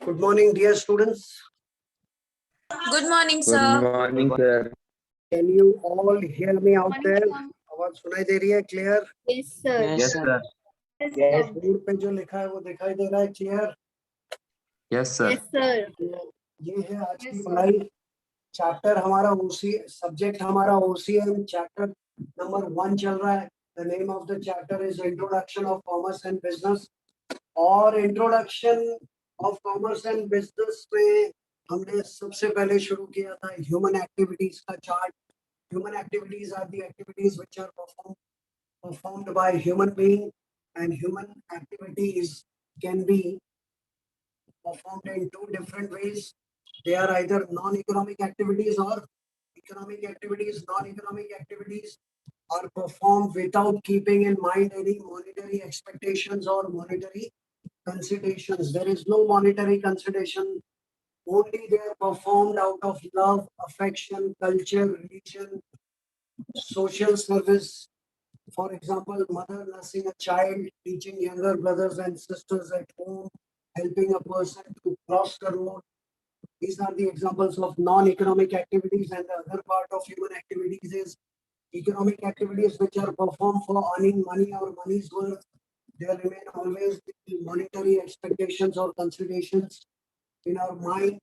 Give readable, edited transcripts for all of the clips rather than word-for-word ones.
Good morning, dear students. Good morning, Good sir. morning, sir. Can you all hear me out there? आवाज सुनाई दे रही है clear? Yes, sir. Yes, sir. Yes, board पे जो लिखा है वो दिखाई दे रहा है clear? Yes, sir. yes, sir. ये है आज की Yes, sir. पढ़ाई। चैप्टर हमारा ओसी, सब्जेक्ट हमारा ओसीएम चैप्टर नंबर 1 चल रहा है। The name of the chapter is introduction of commerce and business. और introduction of commerce and business में हमने सबसे पहले शुरू किया था ह्यूमन एक्टिविटीज का chart. Human activities are the activities which are performed by human being, and human activities can be performed in two different ways. They are either non-economic activities or economic activities. Non-economic activities are performed without keeping in mind any monetary expectations or monetary considerations. There is no monetary consideration. Only they are performed out of love, affection, culture, religion, social service. For example, mother nursing a child, teaching younger brothers and sisters at home, helping a person to cross the road. These are the examples of non-economic activities. And the other part of human activities is economic activities which are performed for earning money or money's worth. There remain always the monetary expectations or considerations in our mind.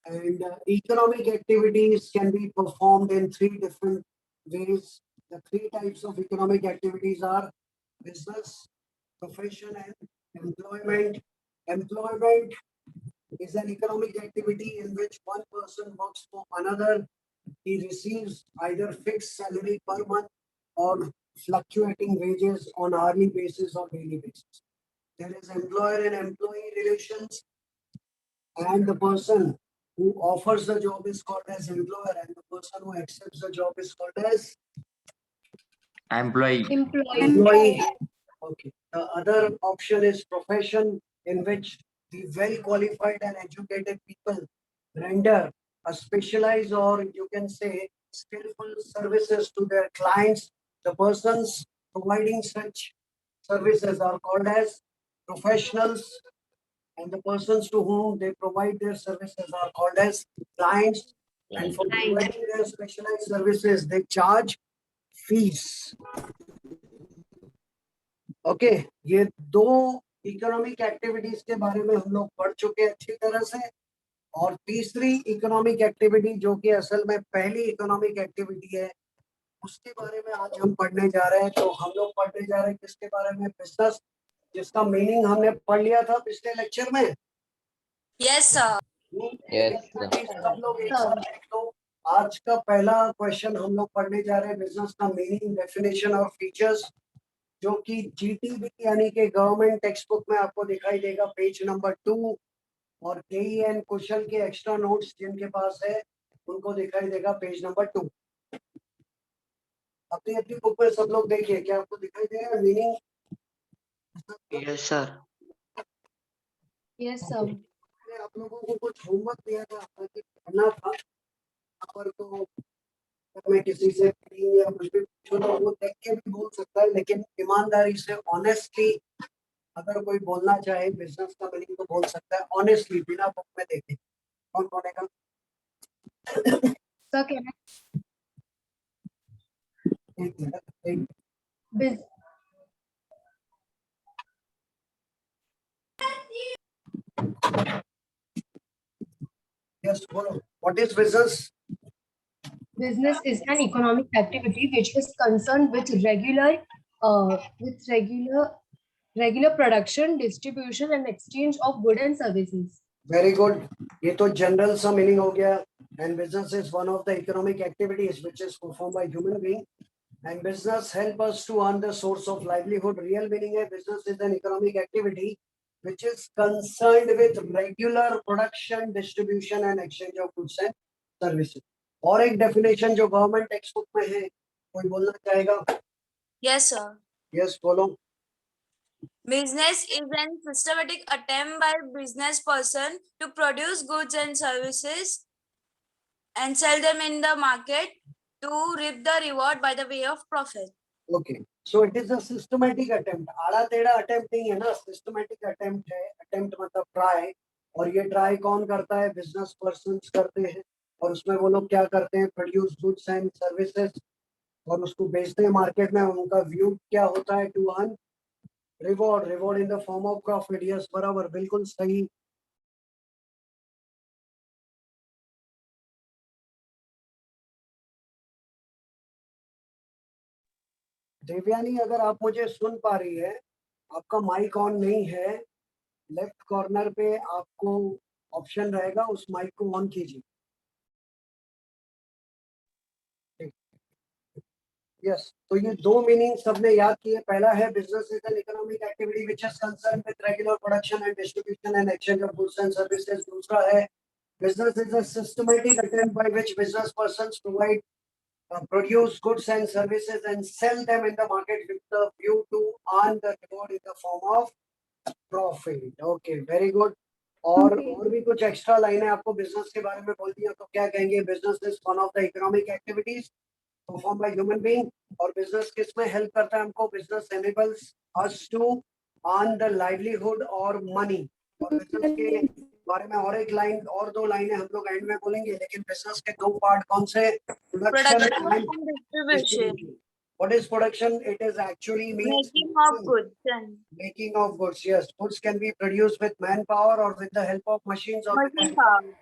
And economic activities can be performed in three different ways. The three types of economic activities are business, profession, and employment. Employment is an economic activity in which one person works for another. He receives either fixed salary per month or fluctuating wages on hourly basis or daily basis. There is employer and employee relations, and the person who offers the job is called as employer, and the person who accepts the job is called as Employee. employee. Okay. The other option is profession, in which the well qualified and educated people render a specialized, or you can say skillful services to their clients. The persons providing such services are called as professionals, and the persons to whom they provide their services are called as clients. And for providing their specialized services, they charge fees. Okay, ये दो economic activities के बारे में हम लोग पढ़ चुके हैं अच्छी तरह से। और तीसरी इकोनॉमिक एक्टिविटी जो कि असल में पहली इकोनॉमिक एक्टिविटी है, उसके बारे में आज हम पढ़ने जा रहे हैं। तो हम लोग पढ़ने जा रहे हैं किसके बारे में? बिजनेस, जिसका मीनिंग हमने पढ़ लिया था पिछले लेक्चर में। Yes, sir. Yes, सब लोग एक साथ देख लो। आज का पहला क्वेश्चन हम लोग पढ़ने जा रहे हैं बिजनेस का मीनिंग, डेफिनेशन और फीचर्स, जो कि जीटीबी यानी कि गवर्नमेंट टेक्स्ट बुक में आपको दिखाई देगा पेज नंबर 2, और केईएन कुशल के एक्स्ट्रा नोट्स जिनके पास है उनको दिखाई देगा पेज नंबर 2। अपनी अपनी बुक में सब लोग देखिए, क्या आपको दिखाई दे रहा है meaning? Yes, sir. Yes, sir. आप लोगों को कुछ होमवर्क दिया था, आपको पढ़ना था। पर तो मैं किसी से या कुछ भी पूछो तो वो देख के भी बोल सकता है, लेकिन ईमानदारी से ऑनेस्टली अगर कोई बोलना चाहे बिजनेस का मीनिंग तो बोल सकता है ऑनेस्टली, बिना बुक में देखे। कौन बोलेगा? Sir, can एक Biz- यस बोलो, what is business? Business is an economic activity which is concerned with regular production, distribution, and exchange of goods and services. Very good, ये तो जनरल सा मीनिंग हो गया। And business is one of the economic activities which is perform by human being, and business help us to earn the source of livelihood. Real meaning है business is an economic activity which is concerned with regular production, distribution and exchange of goods and services. और एक definition जो government text book में है, कोई बोलना चाहेगा? Yes, sir. Yes बोलो। Business is an systematic attempt by business person to produce goods and services and sell them in the market to reap the reward by the way of profit. Okay, so it is a systematic attempt. आड़ा टेढ़ा attempt नहीं है ना, systematic attempt है। Attempt मतलब try, और ये try कौन करता है? बिजनेस पर्सन करते हैं। और उसमें वो लोग क्या करते हैं? प्रोड्यूस गुड्स एंड सर्विसेज और उसको बेचते हैं मार्केट में। उनका व्यू क्या होता है? To earn reward, reward in the form of profit. Yes, बराबर, बिल्कुल सही। देवयानी, अगर आप मुझे सुन पा रही है, आपका माइक ऑन नहीं है। लेफ्ट कॉर्नर पे आपको ऑप्शन रहेगा, उस माइक को ऑन कीजिए। यस, तो ये दो मीनिंग सबने याद किए। पहला है business is an economic activity which is concern with regular production and distribution and exchange of goods and services. दूसरा है business is a systematic attempt by which business persons produce goods and services and sell them in the market with the view to earn the reward in the form of profit. Okay, very good. और भी कुछ extra लाइनें आपको business के बारे में बोल दिया तो क्या कहेंगे? Business is one of the economic activities perform by human being. और बिजनेस किस में हेल्प करता है हमको? Business enables us to earn the livelihood और मनी। और बिजनेस के बारे में और एक लाइन और दो लाइनें हम लोग एंड में बोलेंगे, लेकिन बिजनेस के दो पार्ट कौन से? Production Production and and distribution. Distribution. What is production? It is actually means Making of goods and making of goods. Yes, goods can be produced with manpower or with the help of machines or with the machine help of power.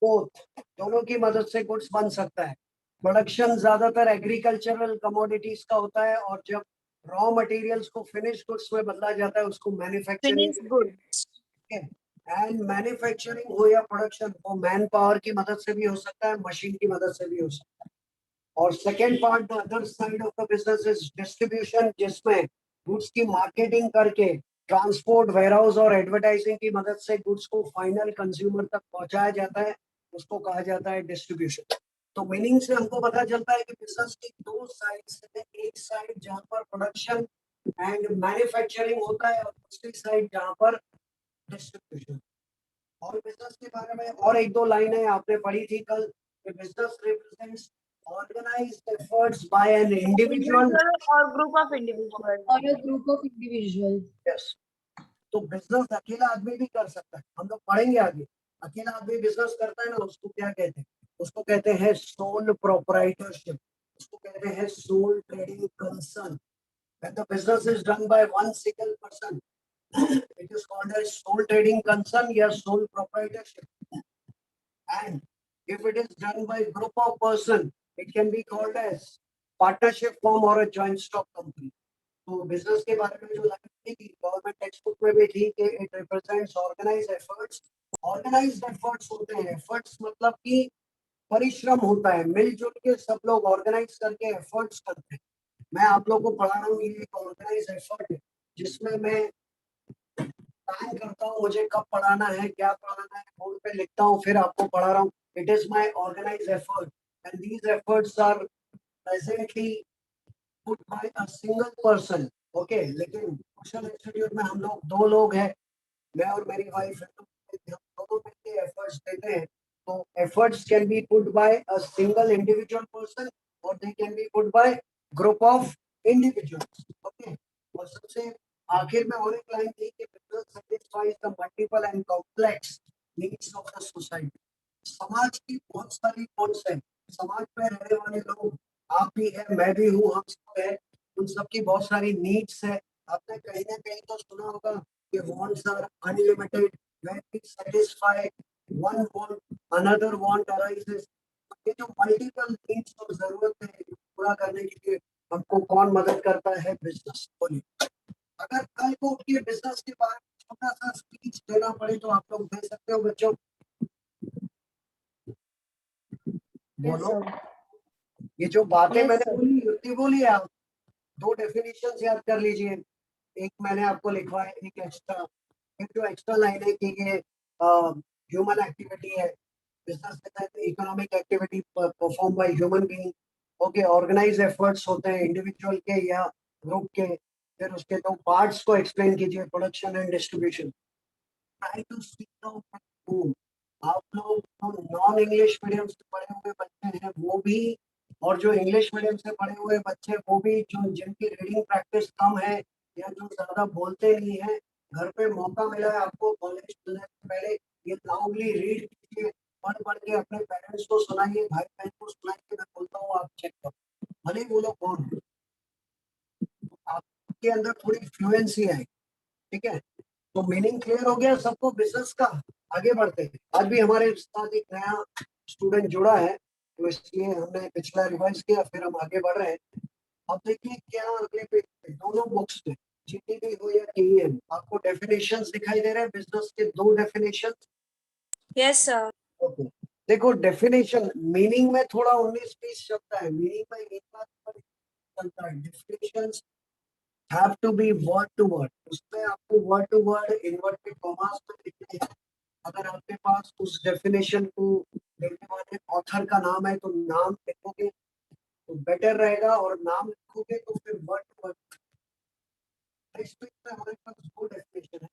both। दोनों की मदद से goods बन सकता है। Production ज्यादातर agricultural commodities का होता है, और जब रॉ मटेरियल्स को फिनिश गुड्स में बदला जाता है उसको manufacturing. Finished goods. And manufacturing हो या प्रोडक्शन, वो मैन पावर की मदद से भी हो सकता है, मशीन की मदद से भी हो सकता है। और second part, the other side of the business is distribution, जिसमें गुड्स की मार्केटिंग करके ट्रांसपोर्ट, वेयरहाउस और एडवर्टाइजिंग की मदद से गुड्स को फाइनल कंज्यूमर तक पहुंचाया जाता है। उसको कहा जाता है डिस्ट्रीब्यूशन। तो मीनिंग से हमको पता चलता है कि बिजनेस की दो साइड्स है। एक साइड जहाँ पर प्रोडक्शन एंड मैन्युफैक्चरिंग होता है, और दूसरी साइड जहाँ पर डिस्ट्रीब्यूशन। और बिजनेस के बारे में और एक दो लाइनें आपने पढ़ी थी कल। Business represents organized efforts by an individual। Individual or group of individuals. Or a group of individuals. Yes, तो बिजनेस अकेला आदमी भी कर सकता है, हम लोग पढ़ेंगे आगे। अकेला आदमी बिजनेस करता है ना, उसको क्या कहते हैं? उसको कहते हैं सोल प्रोप्राइटरशिप, उसको कहते हैं sole trading concern. When the business is done by one single person, it is called as sole trading concern या sole proprietorship. And if it is done by group of person, it can be called as partnership firm or a joint stock company. तो business के बारे में जो line थी government text book में भी थी कि it represents organised efforts. Organised efforts होते हैं, एफर्ट्स मतलब कि परिश्रम होता है, मिलजुल के सब लोग ऑर्गेनाइज करके एफर्ट्स करते हैं। मैं आप लोगों को पढ़ा रहा हूँ, ये एक ऑर्गेनाइज एफर्ट है जिसमें मैं प्लान करता हूँ मुझे कब पढ़ाना है, क्या पढ़ाना है, बोर्ड पे लिखता हूँ, फिर आपको पढ़ा रहा हूँ। It is my organise effort and these efforts are presently put by a single person। okay, लेकिन क्वेश्चन इंस्टीट्यूट में हम लोग दो लोग हैं, मैं और मेरी वाइफ है, तो हम दोनों मिलकर एफर्ट्स देते हैं। तो efforts can be put by a single individual person और they can be put by group of individuals. Okay, और सबसे आखिर में और एक लाइन थी कि business satisfies the multiple and complex needs of the society. समाज की बहुत सारी कौन है, समाज में रहने वाले लोग, आप भी है, मैं भी हूँ, हम सब है, उन सबकी बहुत सारी नीड्स है। आपने कहीं ना कहीं तो सुना होगा कि wants are unlimited, when we satisfy one want, another want arises। ये जो मल्टीपल नीड्स और जरूरत है पूरा करने के लिए हमको कौन मदद करता है? बिजनेस। बोलिए, अगर कल को उठिए बिजनेस के बारे में छोटा सा स्पीच देना पड़े तो आप लोग दे सकते हो बच्चों? Yes, बोलो, sir. ये जो बातें Yes, मैंने sir. बोली उतनी बोली है आप। दो डेफिनेशन याद कर लीजिए, एक मैंने आपको लिखवा है, एक एक्स्ट्रा। एक जो एक्स्ट्रा लाइन है कि ये ह्यूमन एक्टिविटी है, business economic activity perform by human being. Okay, organise efforts होते हैं इंडिविजुअल के या ग्रुप के। फिर उसके दो पार्ट्स को एक्सप्लेन कीजिए, production and distribution. Try to speak out. आप लोग जो नॉन इंग्लिश मीडियम से पढ़े हुए बच्चे हैं वो भी, और जो इंग्लिश मीडियम से पढ़े हुए बच्चे वो भी, जो जिनकी रीडिंग प्रैक्टिस कम है या जो ज्यादा बोलते नहीं है, घर पे मौका मिला है आपको कॉलेज खुलने से पहले ये लाउडली रीड कीजिए, पढ़ के अपने पेरेंट्स को सुनाइए, भाई बहन को सुनाइए, मैं बोलता हूँ आप चेक करो, भले ही वो लोग कौन है, आपके अंदर थोड़ी फ्लुएंसी है, ठीक है। तो मीनिंग क्लियर हो गया सबको बिजनेस का। आगे बढ़ते हैं। आज भी हमारे साथ एक नया स्टूडेंट जुड़ा है, तो इसलिए हमने पिछला रिवाइज किया, फिर हम आगे बढ़ रहे हैं। अब देखिए क्या अगले पेज पे दोनों बुक्स में जीटीबी हो या टीएम, आपको डेफिनेशंस दिखाई दे रहे हैं बिजनेस के, दो डेफिनेशन। Yes, sir. ओके, देखो डेफिनेशन मीनिंग में थोड़ा 19-20 शब्द है, मीनिंग में एक बात पर चलता है, definitions have to be word to word, उसमें आपको word to word inverted commas में लिखने हैं। अगर आपके पास उस डेफिनेशन को लिखने वाले ऑथर का नाम है तो नाम लिखोगे तो बेटर रहेगा, और नाम लिखोगे तो फिर वर्ड टू वर्ड। इसमें हमारे पास दो डेफिनेशन है।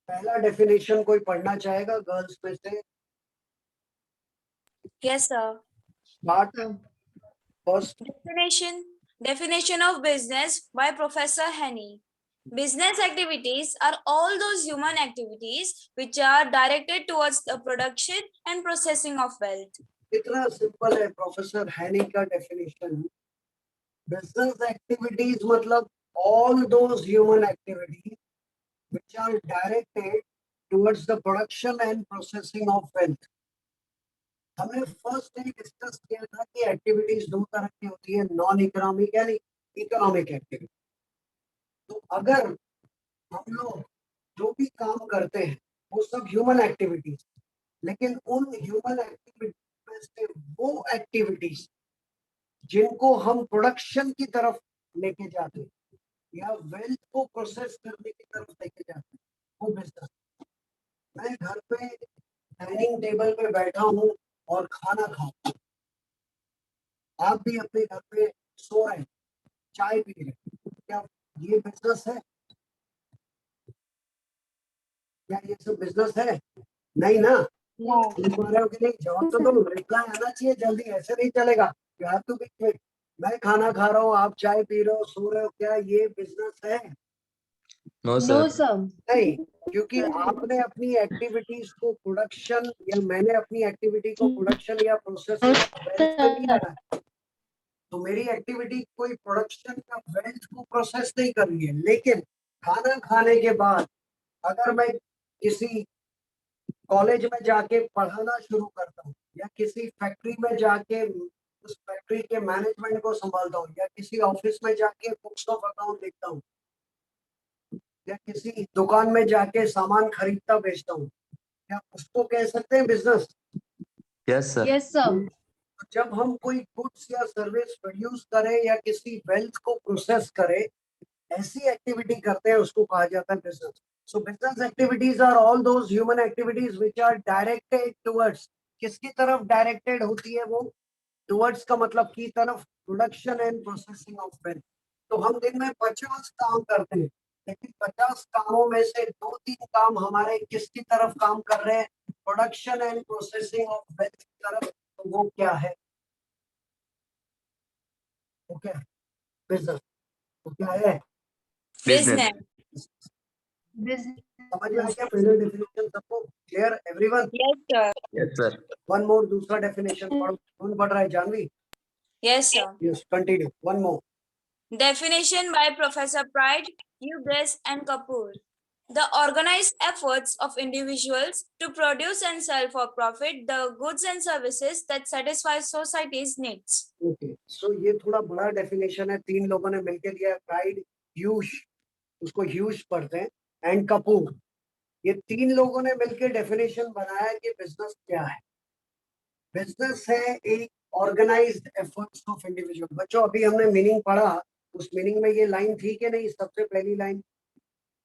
पहला डेफिनेशन कोई पढ़ना चाहेगा गर्ल्स में से? Yes, sir. Start first. Definition of business by Professor Henny. Business activities are all those human activities which are directed towards the production and processing of wealth. इतना सिंपल है professor हैनी का definition. Business activities मतलब all those human activities which are directed towards the production and processing of wealth. हमने first day discuss किया था कि activities दो तरह की होती है, नॉन इकोनॉमिक यानी इकोनॉमिक एक्टिविटी। तो अगर हम लोग जो भी काम करते हैं वो सब ह्यूमन एक्टिविटीज, लेकिन उन ह्यूमन एक्टिविटीज में से वो एक्टिविटीज जिनको हम प्रोडक्शन की तरफ लेके जाते हैं या वेल्थ को प्रोसेस करने की तरफ लेके जाते हैं, वो बिजनेस। मैं घर पे डाइनिंग टेबल पे बैठा हूँ और खाना खा रहा हूँ, आप भी अपने घर पे सो रहे हैं, चाय पी रहे हैं, क्या ये बिजनेस है? क्या ये सब बिजनेस है? नहीं ना। No. तुम्हारे के लिए जवाब तो दो, रिप्लाई आना चाहिए जल्दी, ऐसे नहीं चलेगा। You have to be quick. मैं खाना खा रहा हूँ, आप चाय पी रहे हो, सो रहे हो, क्या ये बिजनेस है? No, No, sir. sir. नहीं, क्योंकि आपने अपनी एक्टिविटीज को प्रोडक्शन या मैंने अपनी एक्टिविटी को प्रोडक्शन या प्रोसेसिंग वेल्थ में नहीं लाना है। तो मेरी एक्टिविटी कोई प्रोडक्शन या वेल्थ को प्रोसेस नहीं कर रही है, लेकिन खाना खाने के बाद अगर मैं किसी कॉलेज में जाके पढ़ाना शुरू करता हूँ या किसी फैक्ट्री में जाके उस फैक्ट्री के मैनेजमेंट को संभालता हूँ या किसी ऑफिस में जाके बुक्स ऑफ अकाउंट देखता हूँ या किसी दुकान में जाके सामान खरीदता बेचता हूँ, क्या उसको कह सकते हैं business? Yes, sir. Yes, sir. जब हम कोई गुड्स या सर्विस प्रोड्यूस करें या किसी वेल्थ को प्रोसेस करें, ऐसी एक्टिविटी करते हैं, उसको कहा जाता है business. So business activities are all those human activities which are directed towards, किसकी तरफ डायरेक्टेड होती है वो? टुवर्ड्स का मतलब की तरफ, production and processing of wealth. तो हम दिन में 50 काम करते हैं, लेकिन 50 कामों में से 2-3 काम हमारे किसकी तरफ काम कर रहे हैं? Production and processing of wealth की तरफ। तो वो क्या है? वो क्या है? बिजनेस। वो क्या है? Business. Business. समझ में आ गया पहले डेफिनेशन सबको? Clear everyone? Yes, sir. Yes, sir. One more, दूसरा डेफिनेशन पढ़ो। कौन पढ़ रहा है? Janvi? Yes, sir. Yes, continue, one more. Definition by Professor Pride, Hughes and Kapoor. The organized efforts of individuals to produce and sell for profit the goods and services that satisfy society's needs. Okay, so ये थोड़ा बड़ा definition है, 3 लोगों ने मिलकर दिया है, pride, huge, उसको ह्यूज पढ़ते हैं, एंड कपूर। ये 3 लोगों ने मिलकर डेफिनेशन बनाया कि बिजनेस क्या है। बिजनेस है एक ऑर्गेनाइज्ड एफर्ट्स ऑफ इंडिविजुअल। बच्चों अभी हमने मीनिंग पढ़ा, उस मीनिंग में ये लाइन थी कि नहीं? सबसे पहली line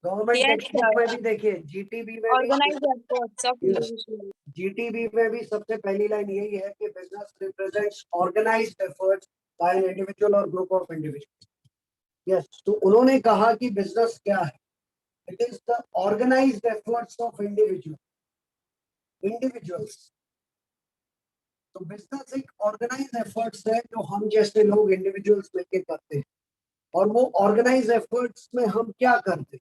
government Yes, text book sir. में भी देखिए, जीटीबी में भी, Organized efforts of Yes. individuals. GTB में भी सबसे पहली लाइन यही है कि business represents organised efforts by an individual और ग्रुप ऑफ इंडिविजुअल्स। यस, तो उन्होंने कहा कि बिजनेस क्या है? It is the organised efforts of individuals. तो बिजनेस एक ऑर्गेनाइज्ड एफर्ट्स है जो हम जैसे लोग इंडिविजुअल्स मिलकर करते हैं, और वो ऑर्गेनाइज्ड एफर्ट्स में हम क्या करते हैं?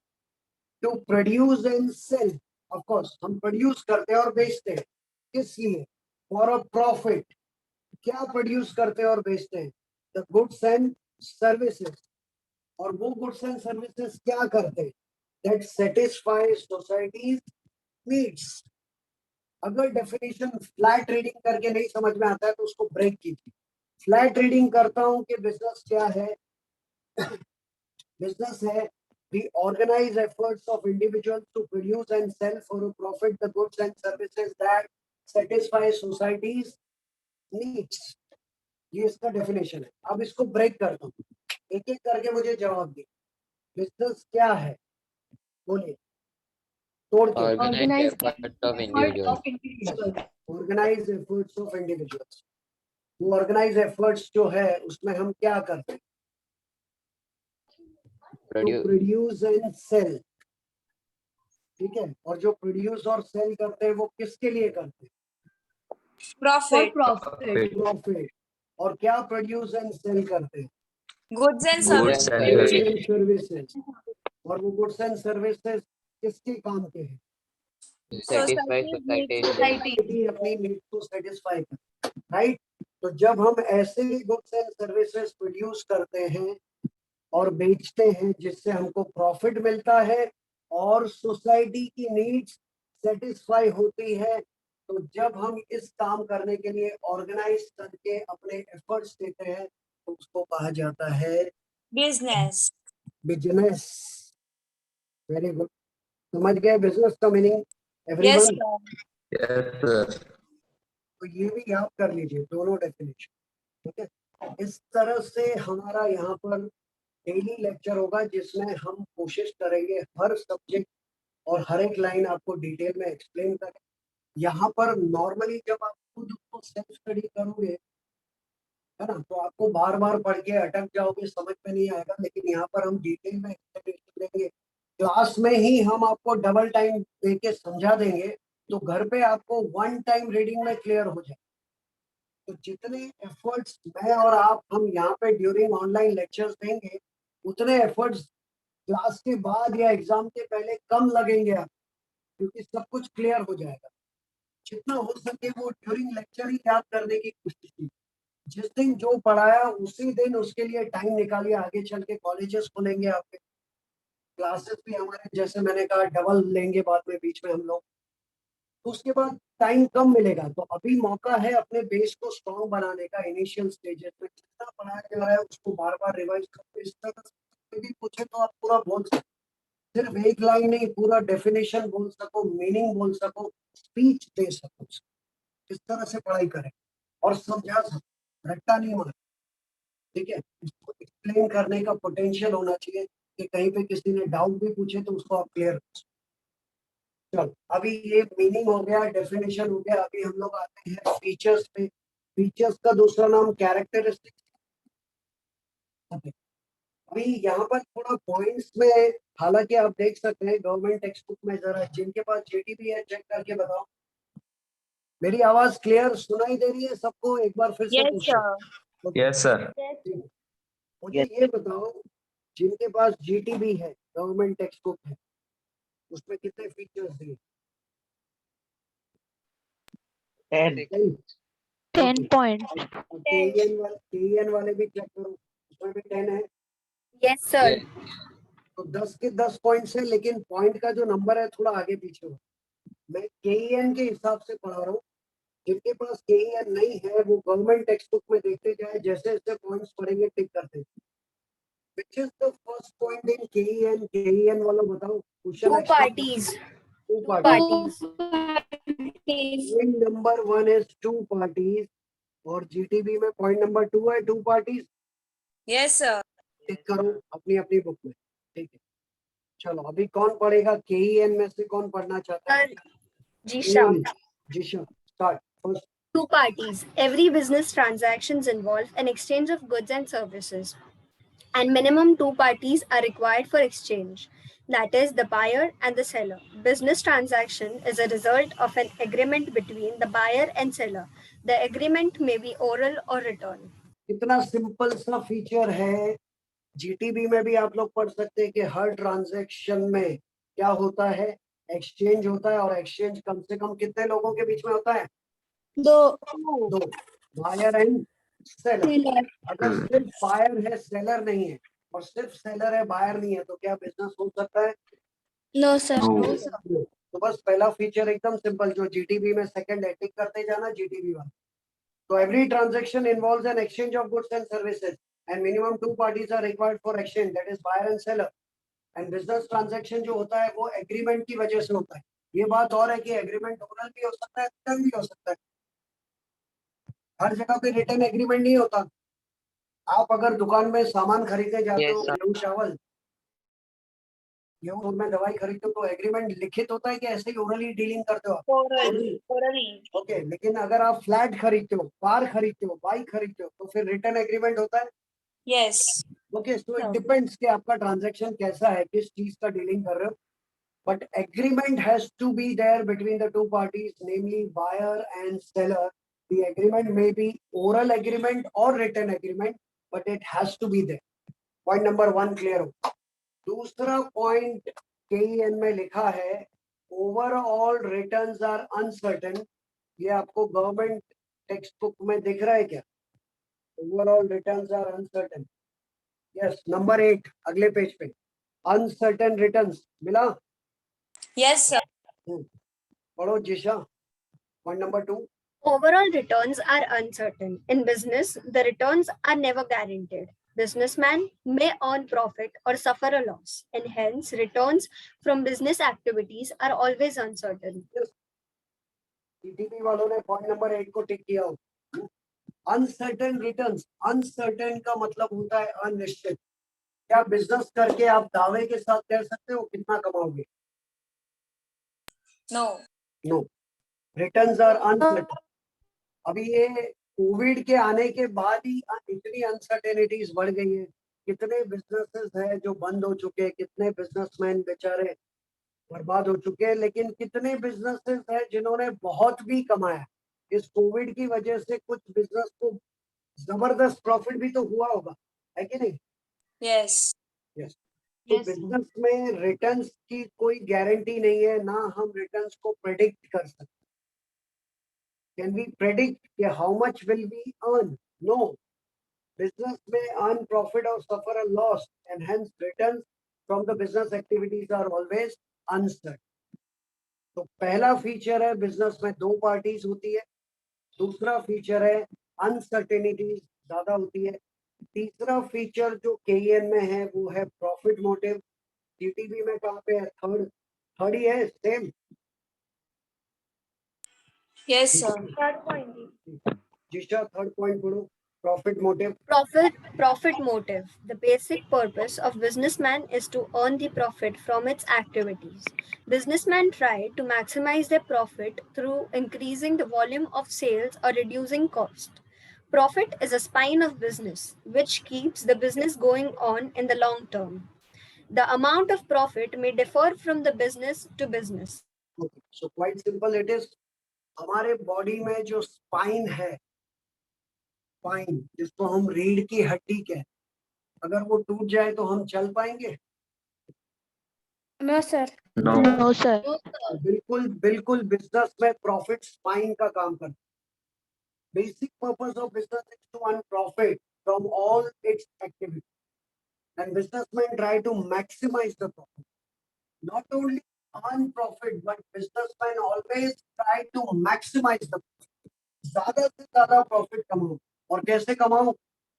To produce and sell of course हम प्रोड्यूस करते हैं और बेचते हैं, किस लिए? For a profit. क्या प्रोड्यूस करते हैं और बेचते हैं? The goods and services. और वो गुड्स एंड सर्विसेज क्या करते हैं? That satisfy society's needs. अगर डेफिनेशन फ्लैट रीडिंग करके नहीं समझ में आता है तो उसको ब्रेक कीजिए। फ्लैट रीडिंग करता हूं कि बिजनेस क्या है? बिजनेस है the organized efforts of individuals to produce and sell for a profit the goods and services that satisfy society's needs. ये इसका डेफिनेशन है। अब इसको ब्रेक करता हूँ, एक एक करके मुझे जवाब दे। बिजनेस क्या है? बोलिए तोड़ के। Organized Effort of effort individuals. of individuals. Organise efforts of individuals. वो ऑर्गेनाइज एफर्ट्स जो है उसमें हम क्या करते हैं? Produce. Produce and sell. ठीक है, और जो प्रोड्यूस और सेल करते हैं वो किसके लिए करते हैं? For Profit, profit. प्रॉफिट। और क्या प्रोड्यूस एंड सेल करते हैं? goods and Goods services. and goods services. And services. और वो गुड्स एंड सर्विसेज किसके काम के हैं? Satisfy Society society. needs. Society अपनी नीड को सेटिस्फाई कर, राइट? तो जब हम ऐसे गुड्स एंड सर्विसेज प्रोड्यूस करते हैं और बेचते हैं जिससे हमको प्रॉफिट मिलता है और सोसाइटी की नीड्स सेटिस्फाई होती है, तो जब हम इस काम करने के लिए ऑर्गेनाइज करके अपने एफर्ट्स देते हैं तो उसको कहा जाता है Business. बिजनेस। वेरी गुड, समझ गए बिजनेस का meaning Yes, everyone? sir. Yes, sir. तो ये भी याद कर लीजिए दोनों डेफिनेशन। ठीक है, इस तरह से हमारा यहाँ पर डेली लेक्चर होगा जिसमें हम कोशिश करेंगे हर सब्जेक्ट और हर एक लाइन आपको डिटेल में एक्सप्लेन करें। यहाँ पर नॉर्मली जब आप खुद को सेल्फ स्टडी करोगे, है ना, तो आपको बार बार पढ़ के अटक जाओगे, समझ में नहीं आएगा। लेकिन यहाँ पर हम डिटेल में एक्सप्लेनेशन देंगे, क्लास में ही हम आपको डबल टाइम दे के समझा देंगे, तो घर पे आपको वन टाइम रीडिंग में क्लियर हो जाए। तो जितने एफर्ट्स मैं और आप हम यहाँ पे ड्यूरिंग ऑनलाइन लेक्चर्स देंगे, उतने एफर्ट्स क्लास के बाद या एग्जाम के पहले कम लगेंगे आप, क्योंकि सब कुछ क्लियर हो जाएगा। जितना हो सके वो ड्यूरिंग लेक्चर ही याद करने की कोशिश कीजिए। जिस दिन जो पढ़ाया उसी दिन उसके लिए टाइम निकालिए। आगे चल के कॉलेजेस खुलेंगे, आपके क्लासेस भी हमारे जैसे मैंने कहा डबल लेंगे बाद में बीच में हम लोग, तो उसके बाद टाइम कम मिलेगा। तो अभी मौका है अपने बेस को स्ट्रॉन्ग बनाने का। इनिशियल स्टेजेस में जितना पढ़ाया जा रहा है उसको बार बार रिवाइज करो। इस तरह से भी पूछे तो आप पूरा बोल सकते, सिर्फ एक लाइन नहीं, पूरा डेफिनेशन बोल सको, मीनिंग बोल सको, स्पीच दे सको। इस तरह से पढ़ाई करें और समझा सको, रट्टा नहीं मार। ठीक है, इसको एक्सप्लेन करने का पोटेंशियल होना चाहिए कि कहीं पे किसी ने डाउट भी पूछे तो उसको आप क्लियर कर सको। चलो, अभी ये मीनिंग हो गया, डेफिनेशन हो गया। अभी हम लोग आते हैं फीचर्स पे। फीचर्स का दूसरा नाम कैरेक्टरिस्टिक्स। अभी यहाँ पर थोड़ा पॉइंट्स में, हालांकि आप देख सकते हैं गवर्नमेंट टेक्स्ट बुक में, जरा जिनके पास जेटीबी है चेक करके बताओ। मेरी आवाज क्लियर सुनाई दे रही है सबको? एक बार फिर से Yes, पूछो। sir. Yes, sir. मुझे ये बताओ, जिनके पास जीटीबी है, गवर्नमेंट टेक्स्ट बुक है, उसमें कितने फीचर्स दिए? 10 points. केईएन वाले भी चेक करो, उसमें भी 10 है। Yes, sir. तो 10 के 10 पॉइंट्स है, लेकिन पॉइंट का जो नंबर है थोड़ा आगे पीछे हो। मैं केईएन के हिसाब से पढ़ा रहा हूँ। जिनके पास केईएन नहीं है वो गवर्नमेंट टेक्स्ट बुक में देखते जाए, जैसे जैसे पॉइंट्स पढ़ेंगे टिक करते। Which is the first point in KEN? KEN वालों बताओ। Two parties. Two Two parties. parties. Point number 1 is two parties और GTB में point number 2 है two parties। Yes, sir. टिक करो अपनी अपनी बुक में। ठीक है, चलो अभी कौन पढ़ेगा? KEN में से कौन पढ़ना चाहता है? Jisha. Jisha, start. First, Two parties. Every business transactions involve an exchange of goods and services. And minimum two parties are required for exchange. That is the buyer and the seller. Business transaction is a result of an agreement between the buyer and seller. The agreement may be oral or written. कितना simple सा feature है। GTB में भी आप लोग पढ़ सकते हैं कि हर ट्रांजैक्शन में क्या होता है? एक्सचेंज होता है, और एक्सचेंज कम से कम कितने लोगों के बीच में होता है? दो, बायर एंड सेलर। अगर सिर्फ बायर है सेलर नहीं है, और सिर्फ सेलर है बायर नहीं है, तो क्या बिजनेस हो सकता है? No, sir. तो बस पहला फीचर एकदम सिंपल, जो जीटीबी में सेकंड है, टिक करते जाना जीटीबी वाला। तो every transaction involves an exchange of goods and services and minimum 2 parties are required for exchange, that is buyer and seller. And business transaction जो होता है वो एग्रीमेंट की वजह से होता है। ये बात और है कि एग्रीमेंट ओरल भी हो सकता है, रिटर्न भी हो सकता है। हर जगह पे रिटर्न एग्रीमेंट नहीं होता। आप अगर दुकान में सामान खरीदने जाते Yes, हो, sir. गेहूं चावल, गेहूं में दवाई खरीदते हो, तो एग्रीमेंट लिखित होता है कि ऐसे ही ओरली डीलिंग करते हो? Orally. ओके, लेकिन अगर आप फ्लैट खरीदते हो, कार खरीदते हो, बाइक खरीदते हो, तो फिर रिटर्न एग्रीमेंट होता है। Yes. Okay, so it depends कि आपका ट्रांजैक्शन कैसा है, किस चीज का डीलिंग कर रहे हो। But agreement has to be there between the two parties, namely buyer and seller. The agreement may be oral agreement और written agreement, but it has to be there. Point number 1 clear हो। दूसरा point केईएन में लिखा है, overall returns are uncertain. ये आपको government text book में दिख रहा है क्या? Overall returns are uncertain. Yes, number 8 अगले पेज पे, अनसर्टेन रिटर्न्स मिला? Yes, sir. पढ़ो Jisha, point number 2। Overall returns are uncertain. In business, the returns are never guaranteed. Businessman may earn profit or suffer a loss, and hence returns from business activities are always uncertain. GTP वालों ने point number 8 को टिक किया हो। Uncertain returns, uncertain का मतलब होता है अनिश्चित। क्या बिजनेस करके आप दावे के साथ कह सकते हो कितना कमाओगे? No. No, returns are uncertain. अभी ये कोविड के आने के बाद ही इतनी अनसर्टेनिटीज बढ़ गई है। कितने बिजनेसेस हैं जो बंद हो चुके हैं, कितने बिजनेसमैन बेचारे बर्बाद हो चुके हैं, लेकिन कितने बिजनेसेस हैं जिन्होंने बहुत भी कमाया। इस कोविड की वजह से कुछ बिजनेस को जबरदस्त प्रॉफिट भी तो हुआ होगा, है कि नहीं? Yes. यस। तो बिजनेस में रिटर्न्स की कोई गारंटी नहीं है, ना हम रिटर्न्स को प्रेडिक्ट कर सकते। Can we predict how much will we earn? No. बिजनेस में अर्न प्रॉफिट और suffer a loss, and hence returns from the business activities are always uncertain. तो पहला फीचर है बिजनेस में 2 पार्टीज होती है। दूसरा फीचर है अनसर्टेनिटी ज्यादा होती है। तीसरा फीचर जो केईएन में है वो है प्रॉफिट मोटिव। जीटीबी में कहाँ पे है? थर्ड ही है, same. Yes, sir. Third point. जिसका थर्ड पॉइंट पढ़ो, profit motive. Profit motive. The basic purpose of businessman is to earn the profit from its activities. Businessmen try to maximize their profit through increasing the volume of sales or reducing cost. Profit is a spine of business which keeps the business going on in the long term. The amount of profit may differ from the business to business. So quite simple it is. हमारे body में जो spine है, spine जिसको हम रीढ़ की हड्डी कहते हैं, अगर वो टूट जाए तो हम चल पाएंगे? No, sir. No. No, sir. बिल्कुल बिल्कुल, बिजनेस में प्रॉफिट स्पाइन का काम करता है। Basic purpose of business is to earn profit from all its activities, and businessman try to maximise the profit. Not only earn profit, but businessmen always try to maximize the profit. ज्यादा से ज्यादा profit कमाओ। और कैसे कमाओ?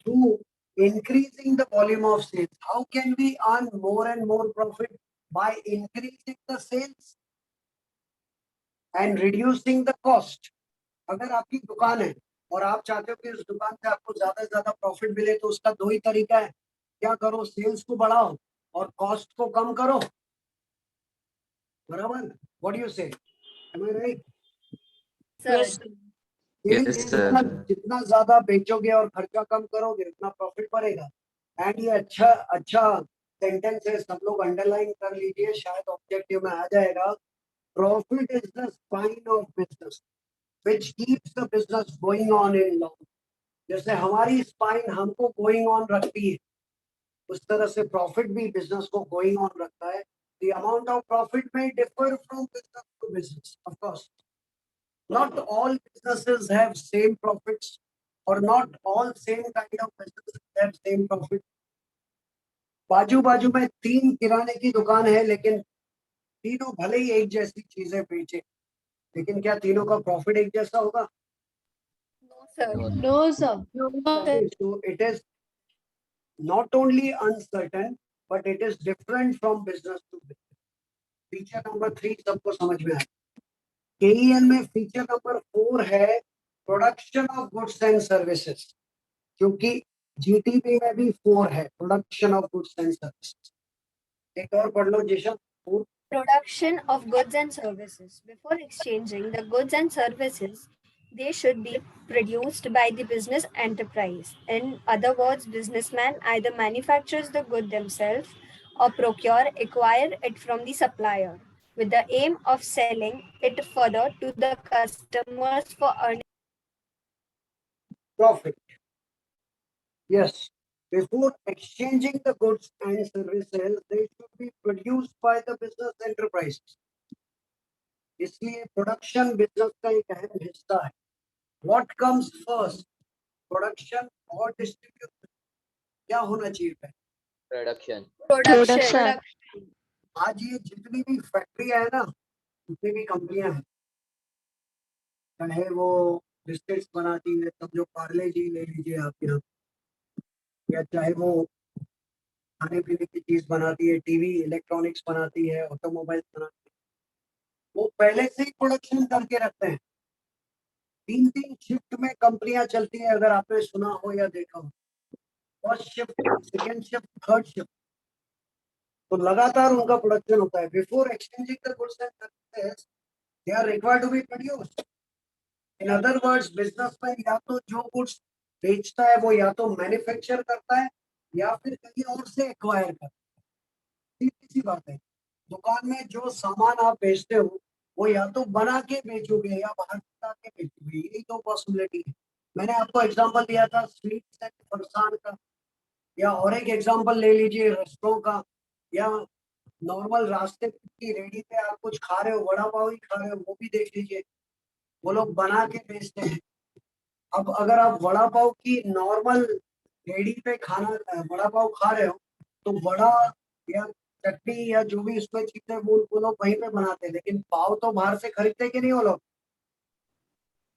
Through increasing the volume of sales. How can we earn more and more profit? By increasing the sales and reducing the cost. अगर आपकी दुकान है और आप चाहते हो कि उस दुकान से आपको ज्यादा से ज्यादा प्रॉफिट मिले, तो उसका 2 ही तरीका है। क्या करो? सेल्स को बढ़ाओ और कॉस्ट को कम करो। बराबर? व्हाट डू यू से? एम आई right? Sir. Yes. Yes, sir. जितना ज्यादा बेचोगे और खर्चा कम करोगे, उतना प्रॉफिट बढ़ेगा। एंड ये अच्छा अच्छा सेंटेंस है, सब लोग अंडरलाइन कर लीजिए, शायद ऑब्जेक्टिव में आ जाएगा। Profit is the spine of business which keeps the business going on in long. जैसे हमारी स्पाइन हमको गोइंग ऑन रखती है, उस तरह से प्रॉफिट भी बिजनेस को गोइंग ऑन रखता है। The amount of profit may differ from business to business, of course. Not all businesses have same profits, or not all same kind of businesses have same profit. बाजू बाजू में 3 किराने की दुकान है, लेकिन तीनों भले ही एक जैसी चीजें बेचे, लेकिन क्या तीनों का प्रॉफिट एक जैसा होगा? No, sir. No, sir. So it is not only uncertain, but it is different from business to business. Feature number 3 सबको समझ में आया। केईएन में फीचर नंबर 4 है production of goods and services, क्योंकि जीटीपी में भी 4 है production of goods and services. एक और पढ़ लो जिशा। Production of goods and services. Before exchanging the goods and services, they should be produced by the business enterprise. In other words, businessman either manufactures the good themselves or acquire it from the supplier with the aim of selling it further to the customers for earning Profit. Yes. Before exchanging the goods and services, they should be produced by the business enterprises. इसलिए production business का एक अहम हिस्सा है। What comes first? Production और distribution? क्या होना चाहिए पहले? production. आज ये जितनी भी फैक्ट्रियां है ना, जितनी भी कंपनियां हैं, चाहे वो बिस्किट्स बनाती है, समझो पार्ले जी ले लीजिए आप यहाँ, या चाहे वो खाने पीने की चीज बनाती है, टीवी इलेक्ट्रॉनिक्स बनाती है, ऑटोमोबाइल बनाती है, वो पहले से ही प्रोडक्शन करके रखते हैं। 3 शिफ्ट में कंपनियां चलती है, अगर आपने सुना हो या देखा हो। First shift, second shift, third shift, तो लगातार उनका प्रोडक्शन होता है। Before exchanging the goods and services they are required to be produced. In other words, businessman या तो जो गुड्स बेचता है वो या तो मैन्युफैक्चर करता है या फिर कहीं और से एक्वायर करता है। सीधी सी बात है, दुकान में जो सामान आप बेचते हो वो या तो बना के बेचोगे या बाहर से ला के बेचोगे, यही तो पॉसिबिलिटी है। मैंने आपको एग्जांपल दिया था स्वीट्स एंड फरसान का, या और एक एग्जांपल ले लीजिए रेस्टोरेंट का, या नॉर्मल रास्ते की रेडी पे आप कुछ खा रहे हो, वड़ा पाव ही खा रहे हो, वो भी देख लीजिए, वो लोग बना के बेचते हैं। अब अगर आप वड़ा पाव की नॉर्मल रेडी पे खाना वड़ा पाव खा रहे हो, तो वड़ा या चटनी या जो भी उसमें चीजें वो लोग वहीं पे बनाते हैं, लेकिन पाव तो बाहर से खरीदते कि नहीं वो लोग?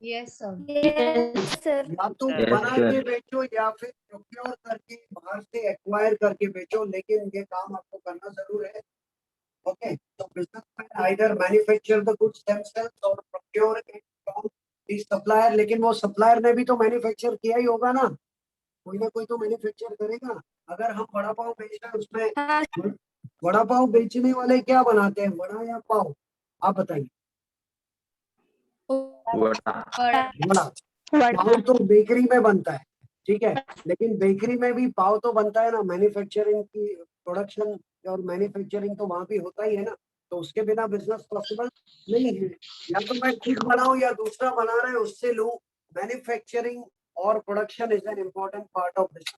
Yes, sir. Yes, sir. या तो Yes, बना sir. के बेचो या फिर प्रोक्योर करके बाहर से एक्वायर करके बेचो, लेकिन ये काम आपको करना जरूर है। ओके, तो businessman either manufacture the goods themselves और procure it from the supplier, लेकिन वो सप्लायर ने भी तो मैन्युफैक्चर किया ही होगा ना, कोई ना कोई तो मैन्युफैक्चर करेगा। अगर हम वड़ा पाव बेच रहे हैं, उसमें वड़ा पाव बेचने वाले क्या बनाते हैं, वड़ा या पाव? आप बताइए। वड़ा। वड़ा। पाव तो बेकरी में बनता है, ठीक है, लेकिन बेकरी में भी पाव तो बनता है ना, मैन्युफैक्चरिंग की प्रोडक्शन और मैन्युफैक्चरिंग तो वहां भी होता ही है ना, तो उसके बिना बिजनेस पॉसिबल नहीं है। या तो मैं खुद बनाऊं या दूसरा बना रहा है उससे लूं। मैन्युफैक्चरिंग और production is an important part of business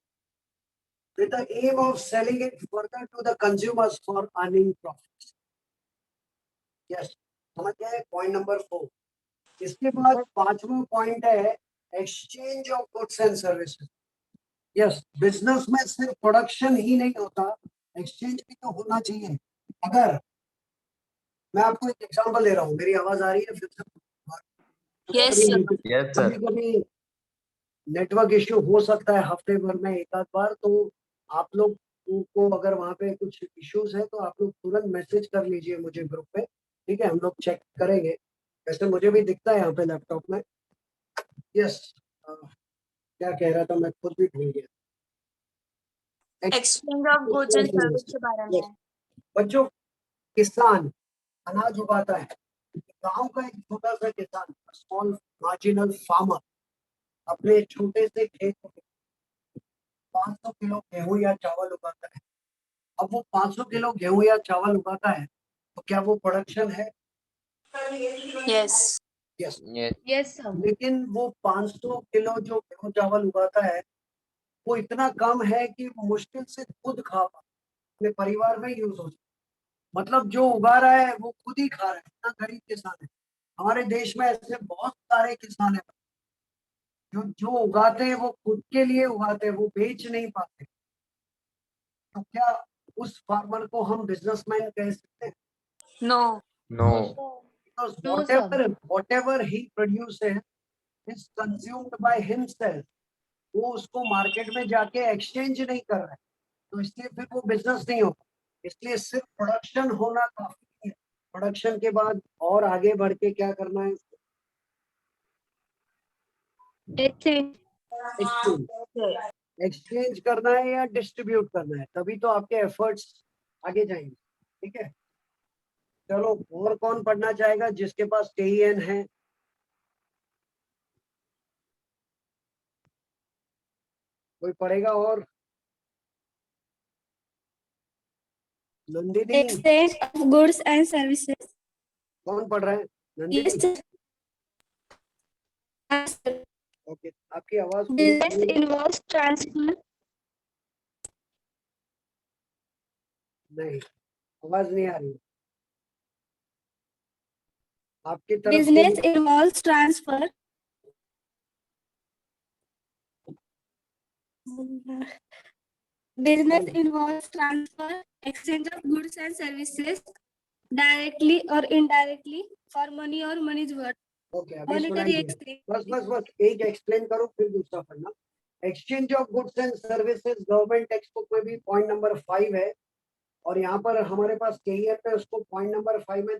with the aim of selling it further to the consumers for earning profits. Yes, समझ गए? Point number 4। इसके बाद 5वां पॉइंट है exchange of goods and services. Yes, business में सिर्फ production ही नहीं होता, एक्सचेंज भी तो होना चाहिए। अगर मैं आपको एक एग्जांपल दे रहा हूँ, मेरी आवाज आ रही है फिर से? Yes, sir. Yes, sir. कभी नेटवर्क इश्यू हो सकता है हफ्ते भर में एक आध बार, तो आप लोग को अगर वहाँ पे कुछ इश्यूज है तो आप लोग तुरंत मैसेज कर लीजिए मुझे ग्रुप पे, ठीक है, हम लोग चेक करेंगे। वैसे मुझे भी दिखता है यहाँ पे लैपटॉप में। यस, क्या कह रहा था मैं खुद भी भूल गया। Exchange of goods and service के बारे में है। बच्चों, किसान अनाज उगाता है, गांव का एक छोटा सा किसान, स्मॉल मार्जिनल फार्मर, अपने छोटे से खेत में 500 किलो गेहूं या चावल उगाता है। अब वो 500 किलो गेहूं या चावल उगाता है, तो क्या वो प्रोडक्शन है? Yes. Yes. Yes. Yes, sir. लेकिन वो 500 किलो जो गेहूं चावल उगाता है, वो इतना कम है कि मुश्किल से खुद खा पाए, अपने परिवार में यूज हो जाए। मतलब जो उगा रहा है वो खुद ही खा रहा है, इतना गरीब किसान है। हमारे देश में ऐसे बहुत सारे किसान हैं जो जो उगाते हैं वो खुद के लिए उगाते हैं, वो बेच नहीं पाते। तो क्या उस फार्मर को हम बिजनेसमैन कह सकते हैं? No. No. Because No, sir. whatever he produces is consumed by himself. वो उसको मार्केट में जाके एक्सचेंज नहीं कर रहा है, तो इसलिए फिर वो बिजनेस नहीं होगा। इसलिए सिर्फ प्रोडक्शन होना काफी है। प्रोडक्शन के बाद और आगे बढ़ के क्या करना है? एक्सचेंज। एक्सचेंज करना है या डिस्ट्रीब्यूट करना है, तभी तो आपके एफर्ट्स आगे जाएंगे। ठीक है, चलो और कौन पढ़ना चाहेगा जिसके पास KEN है? कोई पढ़ेगा और? Nandini, Exchange of goods and services. कौन पढ़ रहा है? Yes, Nandini, sir. ओके, आपकी आवाज Business पूरी involves transfer. नहीं, आवाज नहीं आ रही आपकी तरफ Business से। involves transfer. Business involves transfer, exchange of goods and services directly or indirectly for money or money's worth. Okay, अभी सुनाई Monetary दिया। exchange. बस बस बस एक एक्सप्लेन करो फिर दूसरा पढ़ना। Exchange of goods and services government text book में भी पॉइंट नंबर 5 है, और यहाँ पर हमारे पास KEN में उसको पॉइंट नंबर 5 में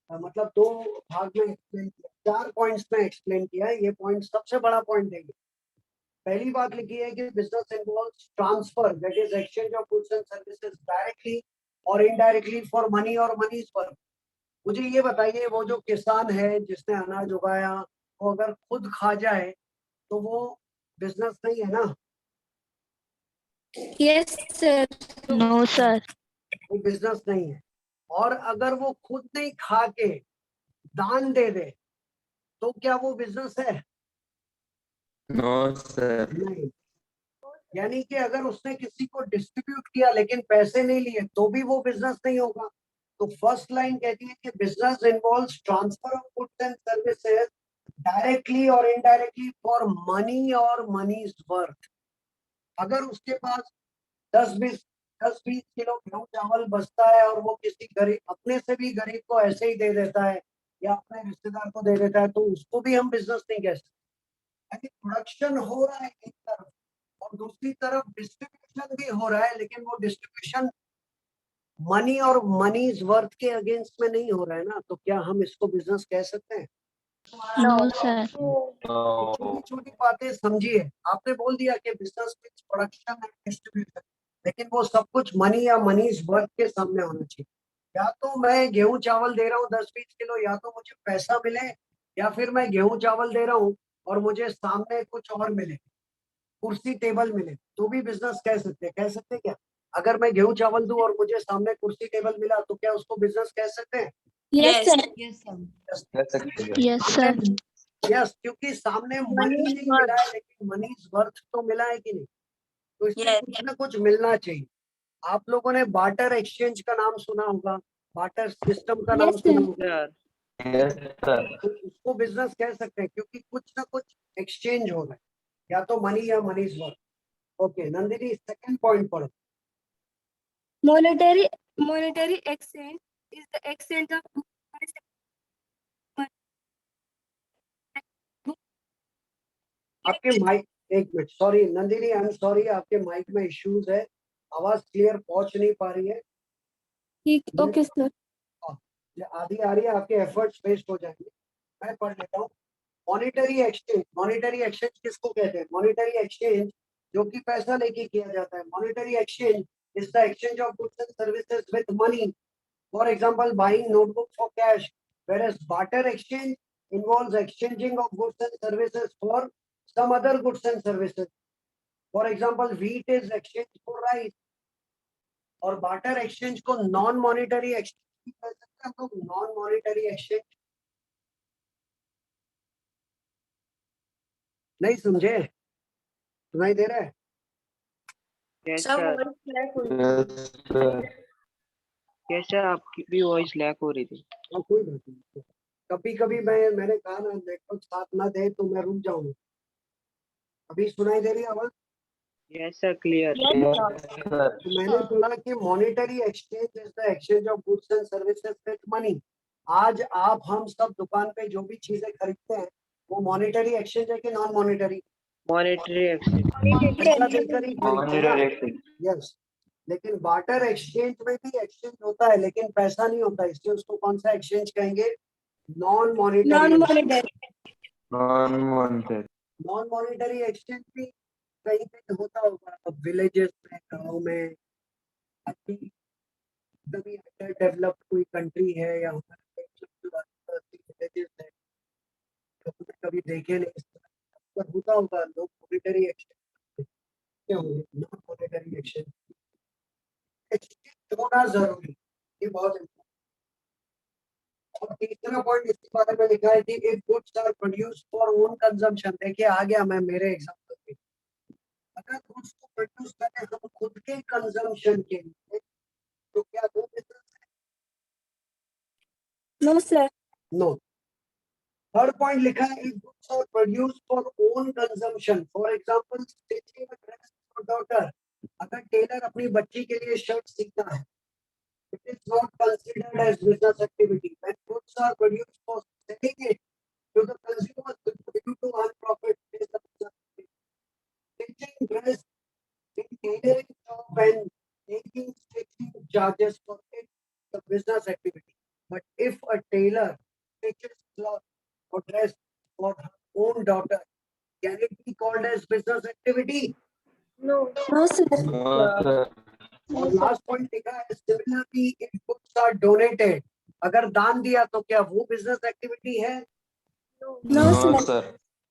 मतलब दो भाग में एक्सप्लेन किया, 4 पॉइंट्स में एक्सप्लेन किया है। ये पॉइंट सबसे बड़ा पॉइंट देंगे। पहली बात लिखी है कि business involves transfer, that is exchange of goods and services directly और इनडायरेक्टली फॉर मनी और मनीज वर्क। मुझे ये बताइए, वो जो किसान है जिसने अनाज उगाया, वो अगर खुद खा जाए तो वो बिजनेस नहीं है ना? Yes, sir. No, sir. वो बिजनेस नहीं है। और अगर वो खुद नहीं खा के दान दे दे तो क्या वो बिजनेस है? No, sir. नहीं। यानी कि अगर उसने किसी को डिस्ट्रीब्यूट किया लेकिन पैसे नहीं लिए तो भी वो बिजनेस नहीं होगा। तो फर्स्ट लाइन कहती है कि business involves transfer of goods and services directly और इनडायरेक्टली फॉर मनी और मनीज वर्थ। अगर उसके पास 10-20 किलो गेहूं चावल बचता है और वो किसी गरीब, अपने से भी गरीब को ऐसे ही दे देता है या अपने रिश्तेदार को दे देता है, तो उसको भी हम बिजनेस नहीं कह सकते। प्रोडक्शन हो रहा है एक तरफ और दूसरी तरफ डिस्ट्रीब्यूशन भी हो रहा है, लेकिन वो डिस्ट्रीब्यूशन मनी और मनीज वर्थ के अगेंस्ट में नहीं हो रहा है ना, तो क्या हम इसको बिजनेस कह सकते हैं? No, sir. No. छोटी छोटी बातें समझिए। आपने बोल दिया कि business means production and distribution, लेकिन वो सब कुछ मनी या मनीज वर्थ के सामने होना चाहिए। या तो मैं गेहूं चावल दे रहा हूँ 10-20 किलो, या तो मुझे पैसा मिले, या फिर मैं गेहूं चावल दे रहा हूँ और मुझे सामने कुछ और मिले, कुर्सी टेबल मिले, तो भी बिजनेस कह सकते हैं। कह सकते हैं क्या? अगर मैं गेहूं चावल दूं और मुझे सामने कुर्सी टेबल मिला तो क्या उसको बिजनेस कह सकते हैं? Yes, Yes. sir. Yes, sir. कह सकते हैं। Yes, sir. यस, क्योंकि सामने मनी Money's नहीं मिला है लेकिन मनीज वर्थ तो मिला है कि नहीं? तो इसमें Yes. कुछ ना कुछ मिलना चाहिए। आप लोगों ने बार्टर एक्सचेंज का नाम सुना होगा, बार्टर सिस्टम का नाम Yes, सुना sir. होगा, Yes, sir. तो उसको बिजनेस कह सकते हैं क्योंकि कुछ ना कुछ एक्सचेंज हो रहा है, या तो मनी या money's worth. Okay Nandini, second point पढ़ो। Monetary exchange is the exchange of goods and आपके माइक, एक minute, sorry Nandini, I am sorry, आपके माइक में इश्यूज है, आवाज क्लियर पहुंच नहीं पा रही है। services. Okay, sir. आधी आ रही है, आपके एफर्ट्स वेस्ट हो जाएंगे। मैं पढ़ लेता हूँ। मॉनेटरी एक्सचेंज, मॉनेटरी एक्सचेंज किसको कहते हैं? मॉनेटरी एक्सचेंज जो कि पैसा लेके किया जाता है। Monetary exchange is the exchange of goods and services with money, for example buying notebook for cash, whereas barter exchange involves exchanging of goods and services for some other goods and services. For example, wheat is exchanged for rice। और barter exchange को non monetary exchange भी कह सकते हैं। तो non monetary exchange नहीं समझे? सुनाई दे रहा है? Sir, voice crack हुई। Yes, sir. यस सर, आपकी भी वॉइस लैग हो रही थी। हाँ कोई बात नहीं, कभी कभी मैंने कहा ना नेटवर्क साथ ना दे तो मैं रुक जाऊंगा। अभी सुनाई दे रही है आवाज? Yes sir, clear. Yes, sir. तो मैंने बोला कि monetary exchange is the exchange of goods and services with money. आज आप हम सब दुकान पे जो भी चीजें खरीदते हैं वो मॉनेटरी एक्सचेंज है कि नॉन मॉनेटरी? Monetary exchange. पैसा देकर ही खरीदते हैं ना। Monetary exchange. यस, लेकिन बार्टर एक्सचेंज में भी एक्सचेंज होता है लेकिन पैसा नहीं होता, इसलिए उसको कौन सा एक्सचेंज कहेंगे? Non monetary. Non-monetary. Non monetary exchange भी कहीं पे होता होगा, विलेजेस में, गाँव में। अभी कभी अंडर डेवलप्ड कोई कंट्री है या हमारे विलेजेस है तो हमने कभी देखे नहीं इस तरह, पर होता होगा लोग मॉनेटरी एक्सचेंज क्या होंगे, नॉन मॉनेटरी एक्सचेंज। एक्सचेंज होना जरूरी, ये बहुत important। और तीसरा पॉइंट इसके बारे में लिखा है कि if goods are produce for own consumption, देखिए आ गया मैं मेरे एग्जांपल पे, अगर गुड्स को प्रोड्यूस करें हम खुद के कंजम्पशन के लिए तो क्या वो बिजनेस है? No, sir. No. Third point लिखा है if goods are produce for own consumption, for example stitching a dress for daughter, अगर टेलर अपनी बच्ची के लिए शर्ट सीता है, it is not considered as business activity. When goods are produced for selling it to the consumer with view to earn profit, it is a business activity. Stitching dress in tailoring shop and taking stitching charges for it is a business activity. But if a tailor stitches cloth or dress for her own daughter, can it be called as business activity? No, sir. No, sir. और last point लिखा है similarly if goods are donated, अगर दान दिया तो क्या वो business activity है? No, No, sir. sir.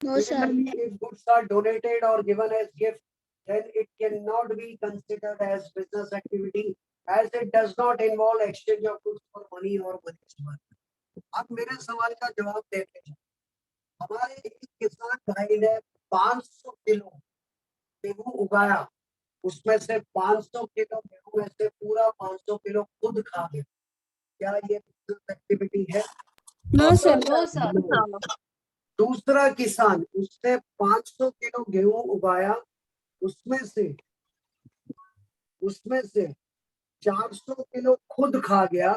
No, sir. Similarly, if goods are donated or given as gift, then it cannot be considered as business activity as it does not involve exchange of goods for money or money worth. अब मेरे सवाल का जवाब देते हैं। हमारे एक किसान भाई ने 500 किलो गेहूं उगाया, उसमें से 500 किलो गेहूं में से पूरा 500 किलो खुद खा गया, क्या ये बिजनेस एक्टिविटी है? No, sir. No, sir. दूसरा किसान, उसने 500 किलो गेहूं उगाया, उसमें से 400 किलो खुद खा गया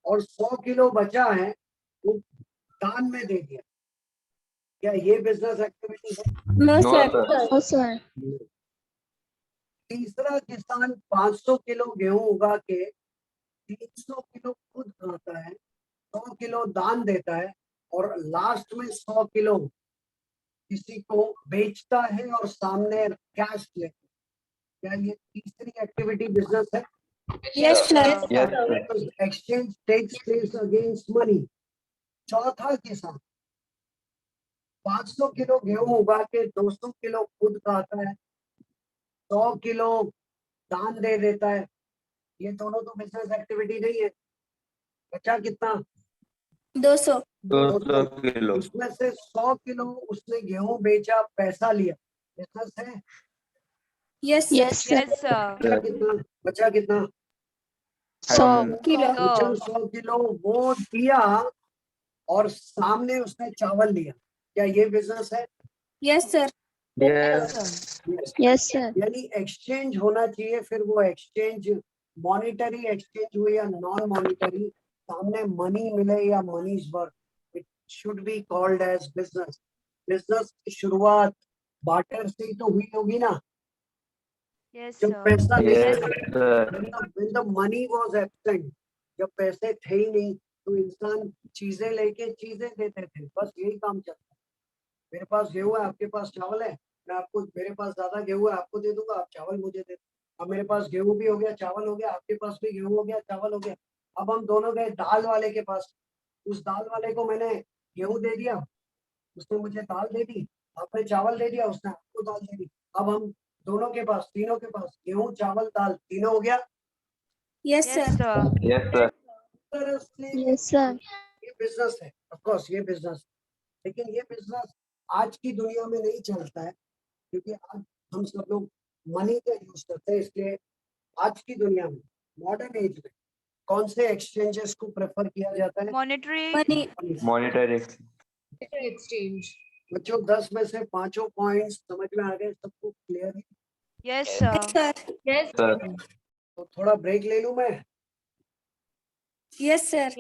और 100 किलो बचा है वो दान में दे दिया, क्या ये बिजनेस एक्टिविटी है? No, No, sir. sir. No, sir. तीसरा किसान 500 किलो गेहूं उगा के 300 किलो खुद खाता है, 100 किलो दान देता है और लास्ट में 100 किलो किसी को बेचता है और सामने कैश लेता है, क्या ये तीसरी एक्टिविटी बिजनेस है? Yes, sir. Yes, sir. Exchange takes place against money. चौथा किसान 500 किलो गेहूं उगा के 200 किलो खुद खाता है, 100 किलो दान दे देता है, ये दोनों तो बिजनेस एक्टिविटी नहीं है। बचा कितना? 200. 200 किलो. उसमें से 100 किलो उसने गेहूं बेचा, पैसा लिया, बिजनेस है? Yes, yes, sir. Yes, sir. बचा कितना? 100 kilo. बचा 100 किलो वो दिया और सामने उसने चावल लिया, क्या ये बिजनेस है? Yes, sir. Yes. Yes, sir. यानी एक्सचेंज होना चाहिए, फिर वो एक्सचेंज मॉनेटरी एक्सचेंज हो या नॉन मॉनेटरी, सामने मनी मिले या money's worth, it should be called as business. Business की शुरुआत बार्टर से ही तो हुई होगी ना, Yes, जब sir. पैसा नहीं Yes, था, sir. when the money was absent, जब पैसे थे ही नहीं तो इंसान चीजें लेके चीजें देते थे, बस यही काम चलता है। मेरे पास गेहूं है, आपके पास चावल है, मैं आपको, मेरे पास ज्यादा गेहूं है आपको दे दूंगा, आप चावल मुझे दे दो। अब मेरे पास गेहूं भी हो गया, चावल हो गया, आपके पास भी गेहूं हो गया, चावल हो गया। अब हम दोनों गए दाल वाले के पास, उस दाल वाले को मैंने गेहूं दे दिया, उसने मुझे दाल दे दी, आपने चावल दे दिया, उसने आपको दाल दे दी। अब हम दोनों के पास, तीनों के पास गेहूं चावल दाल तीनों हो गया। Yes, Yes, sir. sir. Yes, sir. तरह से Yes, sir. ये बिजनेस है, ऑफ कोर्स ये बिजनेस, लेकिन ये बिजनेस आज की दुनिया में नहीं चलता है क्योंकि आज हम सब लोग मनी का यूज करते हैं, इसलिए आज की दुनिया में, मॉडर्न एज में कौन से एक्सचेंजेस को प्रेफर किया जाता है? Monetary. Monetary exchange. बच्चों 10 में से पांचों पॉइंट्स समझ में आ गए, सबको क्लियर है? Yes, sir. Yes, सर तो थोड़ा ब्रेक ले लूं मैं, Yes, यस sir.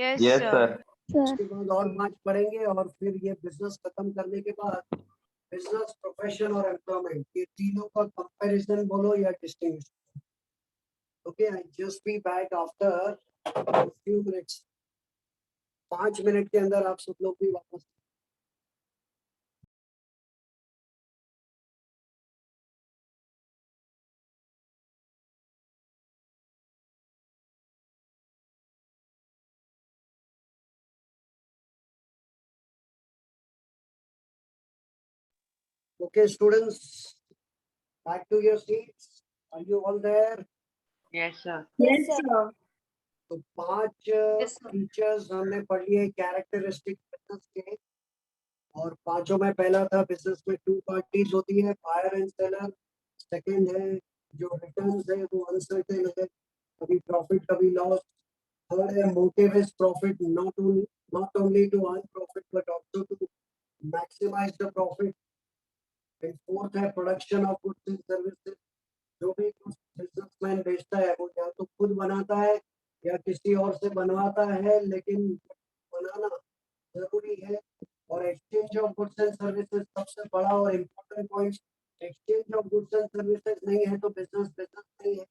सर उसके बाद और 5 पढ़ेंगे और फिर ये बिजनेस खत्म करने के बाद बिजनेस, प्रोफेशन और एम्प्लॉयमेंट, ये तीनों का कंपैरिजन बोलो या distinction. Okay, I just be back after few minutes. 5 minute के अंदर आप सब लोग भी वापस। Okay, students, back to your seats. Are you all there? Yes, sir. Yes, sir. तो 5 Yes, sir. फीचर्स हमने पढ़ लिए कैरेक्टरिस्टिक बिजनेस के, और पांचों में पहला था बिजनेस में 2 पार्टीज होती है, बायर एंड सेलर। सेकंड है जो रिटर्न्स है वो अनसर्टेन है, कभी प्रॉफिट कभी लॉस। थर्ड है motive is profit, not only to earn profit but also to maximize the profit. And fourth है production of goods and services, जो भी कुछ बिजनेसमैन बेचता है वो या तो खुद बनाता है या किसी और से बनवाता है, लेकिन बनाना जरूरी है। और exchange of goods and services सबसे बड़ा और important point. Exchange of goods and services नहीं है तो बिजनेस बिजनेस नहीं है।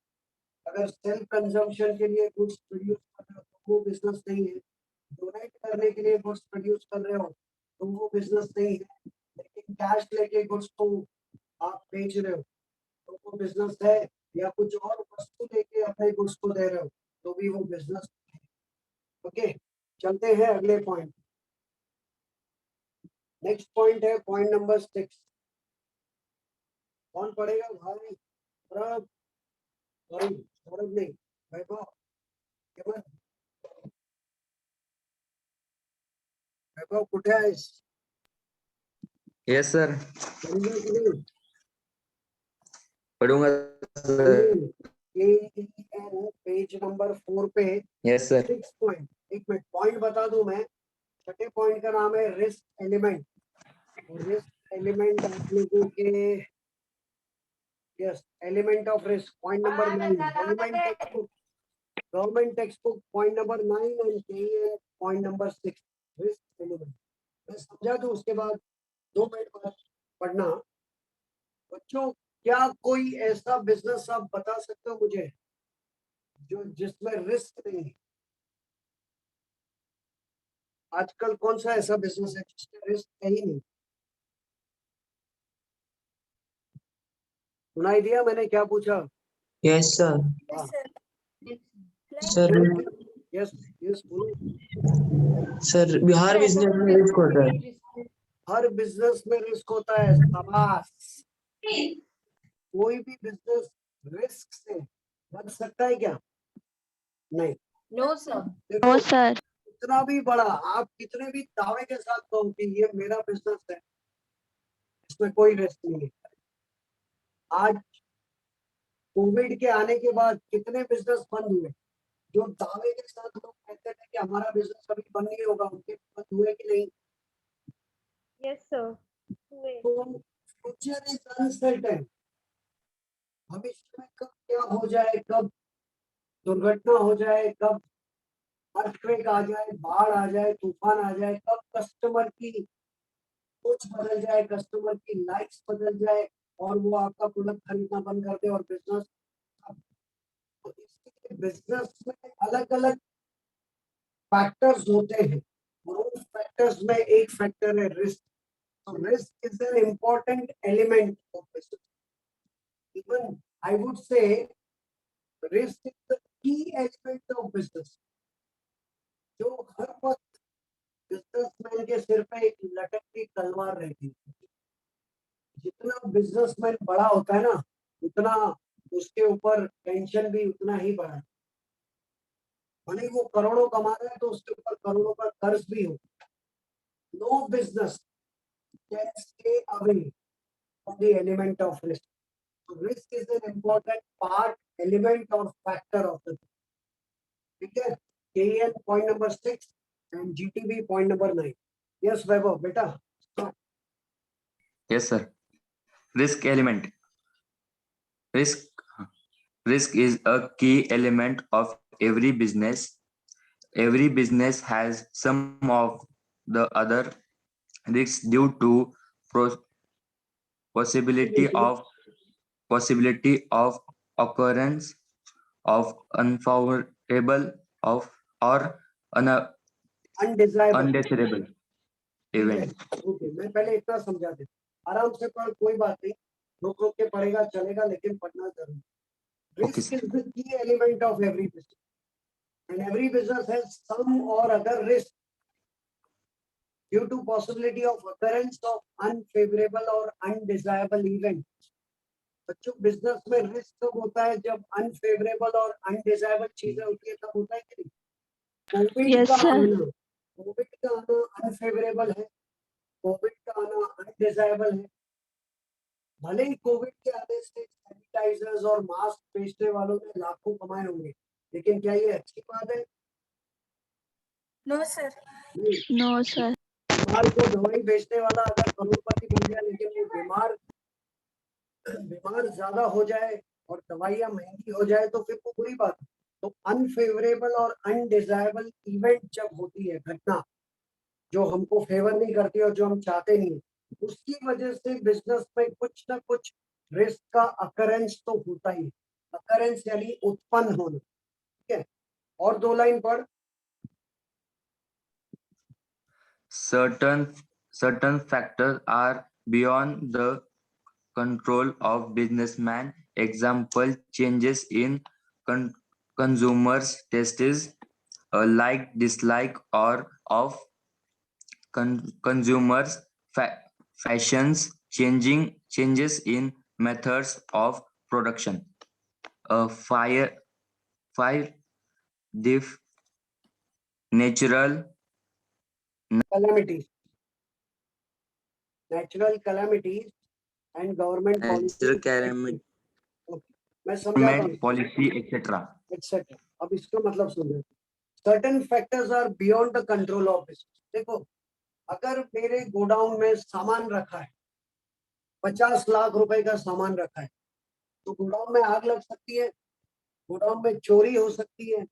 अगर सेल्फ कंजम्पशन के लिए गुड्स प्रोड्यूस कर रहे हो तो वो बिजनेस नहीं है। डोनेट करने के लिए गुड्स प्रोड्यूस कर रहे हो तो वो बिजनेस नहीं है। लेकिन कैश लेके गुड्स को आप बेच रहे हो तो वो बिजनेस है, या कुछ और वस्तु लेके अपने गुड्स को दे रहे हो तो भी वो बिजनेस है। ओके, चलते हैं अगले पॉइंट। नेक्स्ट पॉइंट है पॉइंट नंबर 6। कौन पढ़ेगा भाई? सौरभ, सॉरी सौरभ नहीं, वैभव, केवल वैभव कुठे आहेस? यस सर पढ़ेगा कि नहीं? पढ़ूंगा सर पेज नंबर 4 पे यस सर 6 पॉइंट। एक मिनट, पॉइंट बता दूं मैं। छठे पॉइंट का नाम है रिस्क एलिमेंट। रिस्क एलिमेंट आप लोगों के, yes, element of risk point number 9, government text book, government text book point number 9 and point number 6, risk element. मैं समझा दूं, उसके बाद 2 मिनट बाद पढ़ना। बच्चों, क्या कोई ऐसा बिजनेस आप बता सकते हो मुझे जो जिसमें रिस्क नहीं है? आजकल कौन सा ऐसा बिजनेस है जिसमें रिस्क है ही नहीं? सुनाई दिया मैंने क्या पूछा? Yes sir Yes, sir. Sir yes yes बोलो। सर बिहार बिजनेस में रिस्क होता है। हर बिजनेस में रिस्क होता है, शाबाश। कोई भी बिजनेस रिस्क से बच सकता है क्या? नहीं। No, sir. देखो, sir. कितना भी बड़ा, आप कितने भी दावे के साथ कहो कि ये मेरा बिजनेस है, इसमें कोई रिस्क नहीं है। आज कोविड के आने के बाद कितने बिजनेस बंद हुए? जो दावे के साथ लोग कहते थे कि हमारा बिजनेस कभी बंद नहीं होगा, उनके बंद हुए कि नहीं? Yes, sir. तो फ्यूचर इज अनसर्टेन। भविष्य में कब क्या हो जाए, कब दुर्घटना हो जाए, कब अर्थक्वेक आ जाए, बाढ़ आ जाए, तूफान आ जाए, कब कस्टमर की सोच बदल जाए, कस्टमर की लाइक्स बदल जाए और वो आपका प्रोडक्ट खरीदना बंद कर दे और बिजनेस। तो इसलिए बिजनेस में अलग अलग फैक्टर्स होते हैं और उन फैक्टर्स में एक फैक्टर है risk. So risk is an important element of business. Even I would say risk is the key element of business. जो हर वक्त बिजनेसमैन के सिर पे एक लटकती तलवार रहती है। जितना बिजनेसमैन बड़ा होता है ना, उतना उसके ऊपर टेंशन भी उतना ही बढ़ा है। भले वो करोड़ों कमा रहा है तो उसके ऊपर करोड़ों का कर्ज भी हो। No business can stay away from the element of risk. Risk is an important part, element or factor of the business. ठीक है, KEN point number 6 and GTB point number 9. Yes Vaibhav बेटा. Yes, sir. Risk element. Risk is a key element of every business. Every business has some of the other risks due to possibility of occurrence of unfavorable of or undesirable. undesirable event. Okay, मैं पहले इतना समझा दे. आराम से पढ़, कोई बात नहीं, रुक रुक के पढ़ेगा चलेगा, लेकिन पढ़ना जरूर. Okay, Risk is the key element of every business, and every business has some or other risk due to possibility of occurrence of unfavorable or undesirable event. बच्चों, बिजनेस में रिस्क कब होता है? जब अनफेवरेबल और अनडिजायरेबल चीजें होती है, तब होता है कि नहीं? कोविड Yes, का sir. आना, कोविड का आना अनफेवरेबल है, कोविड का आना अनडिजायरेबल है. भले ही कोविड के आने से सैनिटाइजर्स और मास्क बेचने वालों ने लाखों कमाए होंगे, लेकिन क्या ये अच्छी बात है? No, sir. नहीं. No, sir. बीमार को दवाई बेचने वाला अगर करोड़पति बन गया, लेकिन वो बीमार ज्यादा हो जाए और दवाइयां महंगी हो जाए, तो फिर वो बुरी बात है. तो अनफेवरेबल और अनडिजायरेबल इवेंट जब होती है, घटना जो हमको फेवर नहीं करती और जो हम चाहते नहीं, उसकी वजह से बिजनेस में कुछ ना कुछ रिस्क का अकरेंस तो होता ही. अकरेंस यानी उत्पन्न होना. ठीक है, और 2 लाइन पढ़. Certain factors are beyond the control of businessman. Example, changes in consumers' tastes, like, dislike, or of consumers' fashions, changes in methods of production, fire, diff, natural calamities, natural calamities and government policy. मैं समझाता हूँ. policy, etc. Etcetera. अब इसका मतलब समझो. Certain factors are beyond the control of business. देखो, अगर मेरे गोडाउन में सामान रखा है, 50 लाख रुपए का सामान रखा है, तो गोडाउन में आग लग सकती है, गोडाउन में चोरी हो सकती है.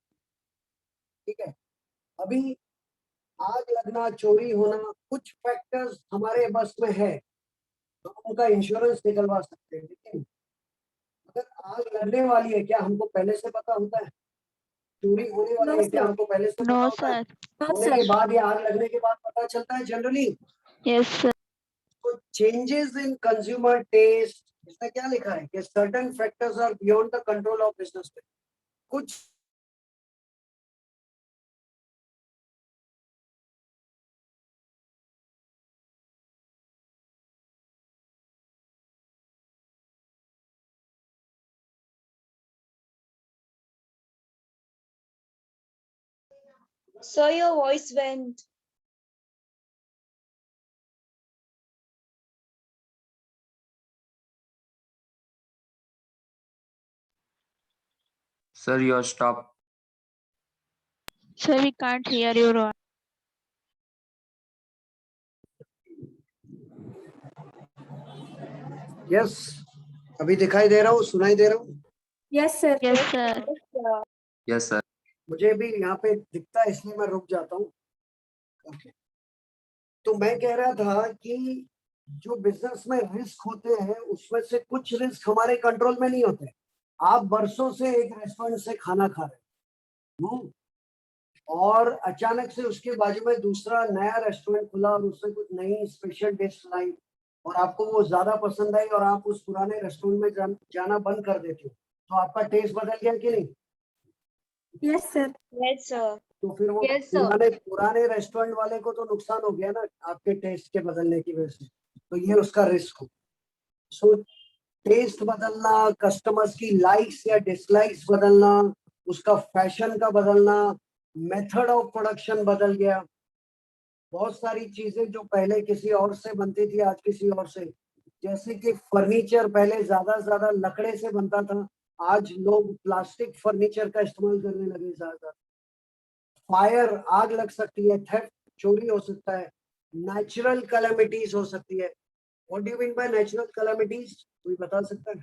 ठीक है, अभी आग लगना, चोरी होना, कुछ फैक्टर्स हमारे बस में है, तो उनका इंश्योरेंस निकलवा सकते हैं. लेकिन अगर आग लगने वाली है, क्या हमको पहले से पता होता है? चोरी होने वाली है, क्या हमको पहले से पता No, होता है? sir. होने के बाद या आग लगने के बाद पता चलता है जनरली. Yes, sir. तो चेंजेस इन कंज्यूमर टेस्ट, इसमें क्या लिखा है कि certain factors are beyond the control of business. कुछ So your voice went. Sir, your stop. Sir, we can't hear you, Rohan. Yes, अभी दिखाई दे रहा हूँ, सुनाई दे रहा हूँ. Yes, sir. Yes, sir. Yes, sir. मुझे भी यहाँ पे दिखता है, इसलिए मैं रुक जाता हूँ. ओके, तो मैं कह रहा था कि जो बिजनेस में रिस्क होते हैं, उसमें से कुछ रिस्क हमारे कंट्रोल में नहीं होते. आप बरसों से एक रेस्टोरेंट से खाना खा रहे हैं, और अचानक से उसके बाजू में दूसरा नया रेस्टोरेंट खुला और उससे कुछ नई स्पेशल डिश लाई और आपको वो ज्यादा पसंद आई और आप उस पुराने रेस्टोरेंट में जाना बंद कर देते हो, तो आपका टेस्ट बदल गया कि नहीं? Yes, sir. Yes, sir. तो फिर वो Yes, sir. पुराने रेस्टोरेंट वाले को तो नुकसान हो गया ना, आपके टेस्ट के बदलने की वजह से. तो ये उसका रिस्क हो. सो टेस्ट बदलना, कस्टमर्स की लाइक्स या डिसलाइक्स बदलना, उसका फैशन का बदलना, मेथड ऑफ प्रोडक्शन बदल गया. बहुत सारी चीजें जो पहले किसी और से बनती थी, आज किसी और से. जैसे कि फर्नीचर पहले ज्यादा से ज्यादा लकड़े से बनता था, आज लोग प्लास्टिक फर्नीचर का इस्तेमाल करने लगे ज्यादा. फायर, आग लग सकती है, थेफ्ट, चोरी हो सकता है, नेचुरल कैलेमिटीज हो सकती है। What do you mean by natural calamities, कोई बता सकता है?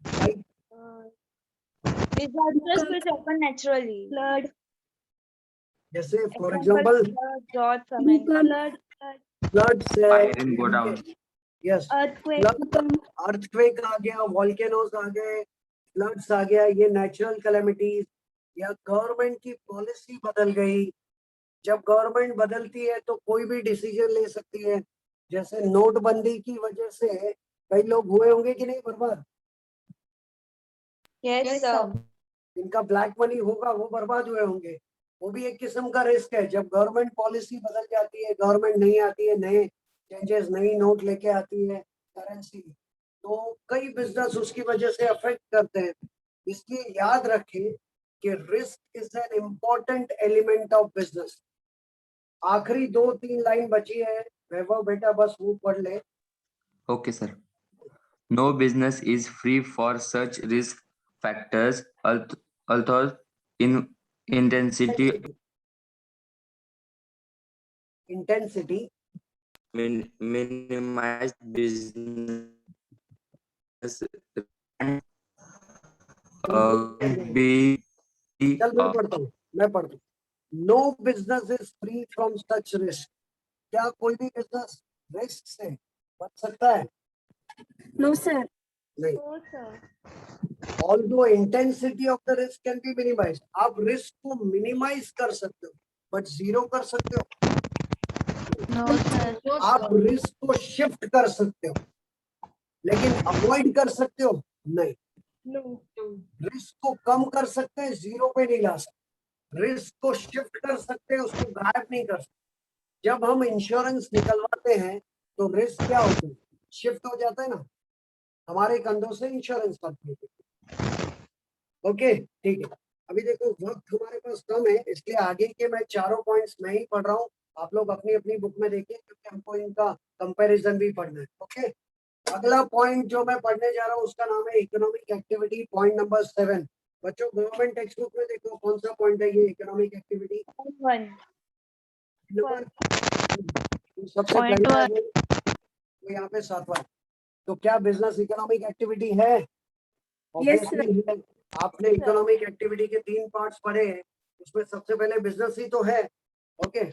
Like Disasters which happen naturally. Flood. जैसे for Example, example flood, drought, famine. Flood. Floods Iron go down. Yes, Earthquake. Earthquake आ गया, वॉल्केनोज आ गए, फ्लड्स आ गया, ये नेचुरल कैलेमिटीज। या गवर्नमेंट की पॉलिसी बदल गई, जब गवर्नमेंट बदलती है तो कोई भी डिसीजन ले सकती है। जैसे नोटबंदी की वजह से कई लोग हुए होंगे कि नहीं बर्बाद, Yes, sir. इनका ब्लैक मनी होगा वो बर्बाद हुए होंगे। वो भी एक किस्म का रिस्क है। जब गवर्नमेंट पॉलिसी बदल जाती है, गवर्नमेंट नहीं आती है, नए चेंजेस, नई नोट लेके आती है, करेंसी, तो कई बिजनेस उसकी वजह से अफेक्ट करते हैं। इसलिए याद रखें कि risk is an important element of business. आखिरी 2-3 लाइन बची है, वैभव बेटा बस वो पढ़ ले। Okay, sir. No business is free for such risk factors, although in intensity minimized business be चल मैं पढ़ता हूँ, no business is free from such risk. क्या कोई भी बिजनेस रिस्क से बच सकता है? No, sir. नहीं। No, sir. Although intensity of the risk can be minimise, आप रिस्क को मिनिमाइज कर सकते हो, बट जीरो कर सकते हो? No, sir. आप रिस्क को शिफ्ट कर सकते हो, लेकिन अवॉइड कर सकते हो? नहीं। No. रिस्क को कम कर सकते हैं, जीरो पे नहीं ला सकते। रिस्क को शिफ्ट कर सकते हैं, उसको गायब नहीं कर सकते। जब हम इंश्योरेंस निकलवाते हैं तो रिस्क क्या होता है? शिफ्ट हो जाता है ना, हमारे कंधों से इंश्योरेंस करते हैं। ओके, ठीक है। अभी देखो वक्त हमारे पास कम है, इसलिए आगे के मैं चारों पॉइंट्स मैं ही पढ़ रहा हूँ, आप लोग अपनी अपनी बुक में देखिए, क्योंकि हमको इनका कंपैरिजन भी पढ़ना है। ओके, अगला पॉइंट जो मैं पढ़ने जा रहा हूँ उसका नाम है इकोनॉमिक एक्टिविटी, पॉइंट नंबर 7। बच्चों गवर्नमेंट टेक्स्ट बुक में देखो कौन सा पॉइंट है ये, इकोनॉमिक एक्टिविटी। One. सबसे Point पहले one. तो यहाँ पे 7वां। तो क्या बिजनेस इकोनॉमिक एक्टिविटी है? Yes, sir. Obviously है। आपने इकोनॉमिक एक्टिविटी के 3 पार्ट्स पढ़े हैं, उसमें सबसे पहले बिजनेस ही तो है। Okay,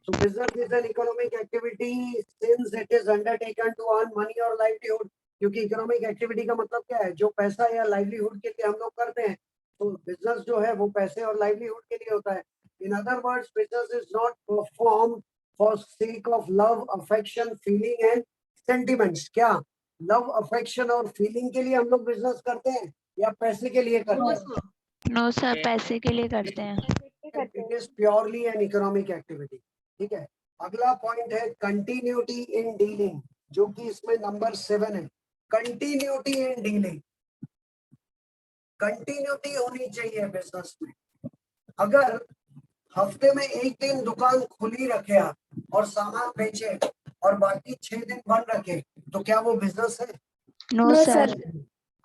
so business is an economic activity since it is undertaken to earn money or livelihood। क्योंकि इकोनॉमिक एक्टिविटी का मतलब क्या है? जो पैसा या लाइवलीहुड के लिए हम लोग करते हैं, तो बिजनेस जो है वो पैसे और लाइवलीहुड के लिए होता है। इन other words, business is not perform for sake of love, affection, feeling and sentiments. क्या लव, अफेक्शन और फीलिंग के लिए हम लोग बिजनेस करते हैं या पैसे के लिए करते हैं? No, sir. पैसे के लिए करते हैं. It is purely N economic activity. ठीक है, अगला पॉइंट है कंटिन्यूटी इन डीलिंग, जो कि इसमें नंबर 7 है। कंटिन्यूटी इन डीलिंग, कंटिन्यूटी होनी चाहिए बिजनेस में। अगर हफ्ते में एक दिन दुकान खुली रखे आप और सामान बेचे और बाकी 6 दिन बंद रखे, तो क्या वो बिजनेस है? No, No, sir.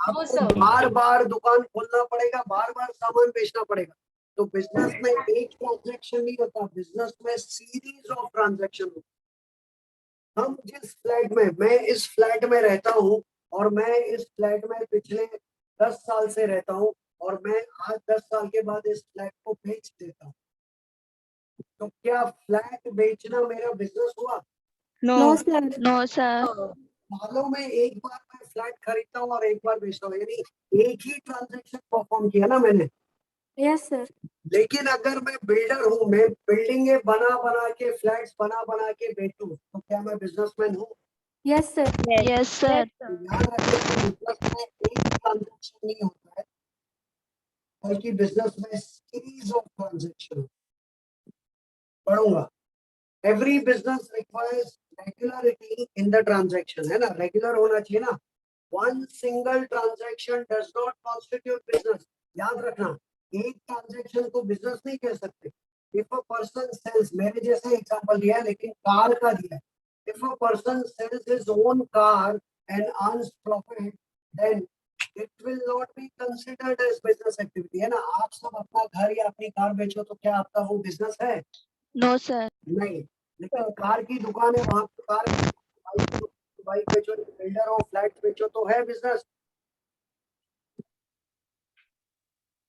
आपको बार बार दुकान खोलना पड़ेगा, बार बार सामान बेचना पड़ेगा। तो बिजनेस में एक ट्रांजैक्शन नहीं होता, बिजनेस में सीरीज ऑफ ट्रांजैक्शन होता। हम जिस फ्लैट में, मैं इस फ्लैट में रहता हूँ और मैं इस फ्लैट में पिछले 10 साल से रहता हूँ और मैं आज 10 साल के बाद इस फ्लैट को बेच देता हूँ, तो क्या फ्लैट बेचना मेरा बिजनेस हुआ? No, sir. No, sir. सालों में एक बार मैं फ्लैट खरीदता हूँ और एक बार बेचता हूँ, यानी एक ही ट्रांजैक्शन परफॉर्म किया ना मैंने। Yes, sir. लेकिन अगर मैं बिल्डर हूँ, मैं बिल्डिंगे बना बना के, फ्लैट्स बना बना के बेचूं, तो क्या मैं बिजनेसमैन हूँ? Yes, sir. Yes, sir. ध्यान रखें कि बिजनेस में एक ट्रांजैक्शन नहीं होता है, बल्कि बिजनेस में सीरीज ऑफ ट्रांजैक्शन। पढ़ूंगा। Every business requires regularity in the transaction, है ना, रेगुलर होना चाहिए ना। One single transaction does not constitute business. याद रखना, एक ट्रांजैक्शन को बिजनेस नहीं कह सकते। इफ अ पर्सन सेल्स, मैंने जैसे एग्जांपल दिया है लेकिन कार का दिया है, if a person sells his own car and earns profit, then it will not be considered as business activity, है ना? आप सब अपना घर या अपनी कार बेचो तो क्या आपका वो बिजनेस है? No sir. नहीं। लेकिन कार की दुकान है, वहां पे कार बाइक बेचो, बिल्डर हो, फ्लैट बेचो तो है business.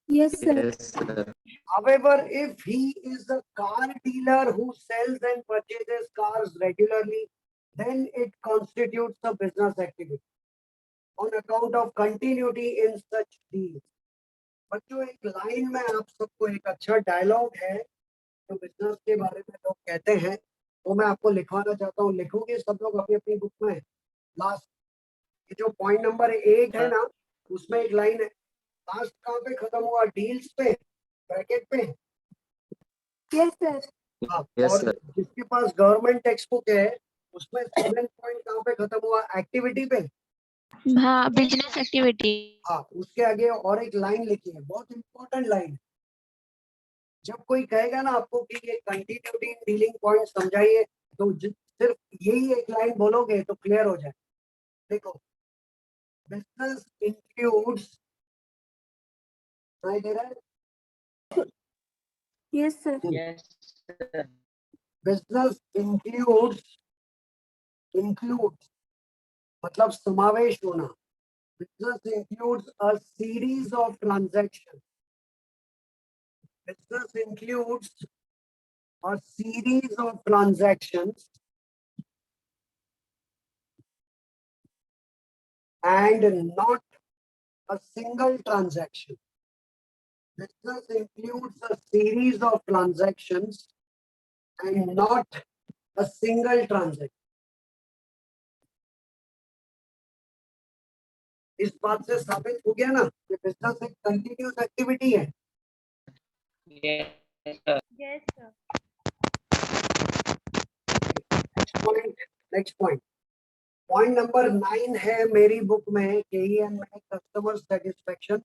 Yes, sir. Yes, sir. However, if he is a car dealer who sells and purchases cars regularly, then it constitutes a business activity on account of continuity in such deals. बच्चों, एक line में आप सबको एक अच्छा dialogue है जो business के बारे में लोग कहते हैं, वो मैं आपको लिखवाना चाहता हूँ। लिखोगे सब लोग अपनी अपनी बुक में। लास्ट ये जो पॉइंट नंबर 8 है ना, उसमें एक लाइन है। लास्ट कहाँ पे खत्म हुआ? डील्स पे, ब्रैकेट पे। Yes, sir. हाँ, Yes, और sir. जिसके पास गवर्नमेंट टेक्स्ट बुक है उसमें 7 पॉइंट कहाँ पे खत्म हुआ? एक्टिविटी पे। हाँ, बिजनेस एक्टिविटी। हाँ, उसके आगे और एक लाइन लिखी है, बहुत इंपॉर्टेंट लाइन। जब कोई कहेगा ना आपको कि ये कंटिन्यूटी इन डीलिंग पॉइंट समझाइए, तो सिर्फ यही एक लाइन बोलोगे तो क्लियर हो जाए। देखो, बिजनेस इंक्लूड्स, सुनाई दे रहा है? Yes, sir. Yes, sir. Business includes मतलब समावेश होना। Business includes a series of transaction. Business includes a series of transactions and not a single transaction. Business includes a series of transactions and not a single transaction. इस बात से साबित हो गया ना कि बिजनेस एक कंटिन्यूस एक्टिविटी है। Yes, sir. Yes, sir. Next point, point number 9 है मेरी बुक में, KEN में, कस्टमर सेटिस्फेक्शन,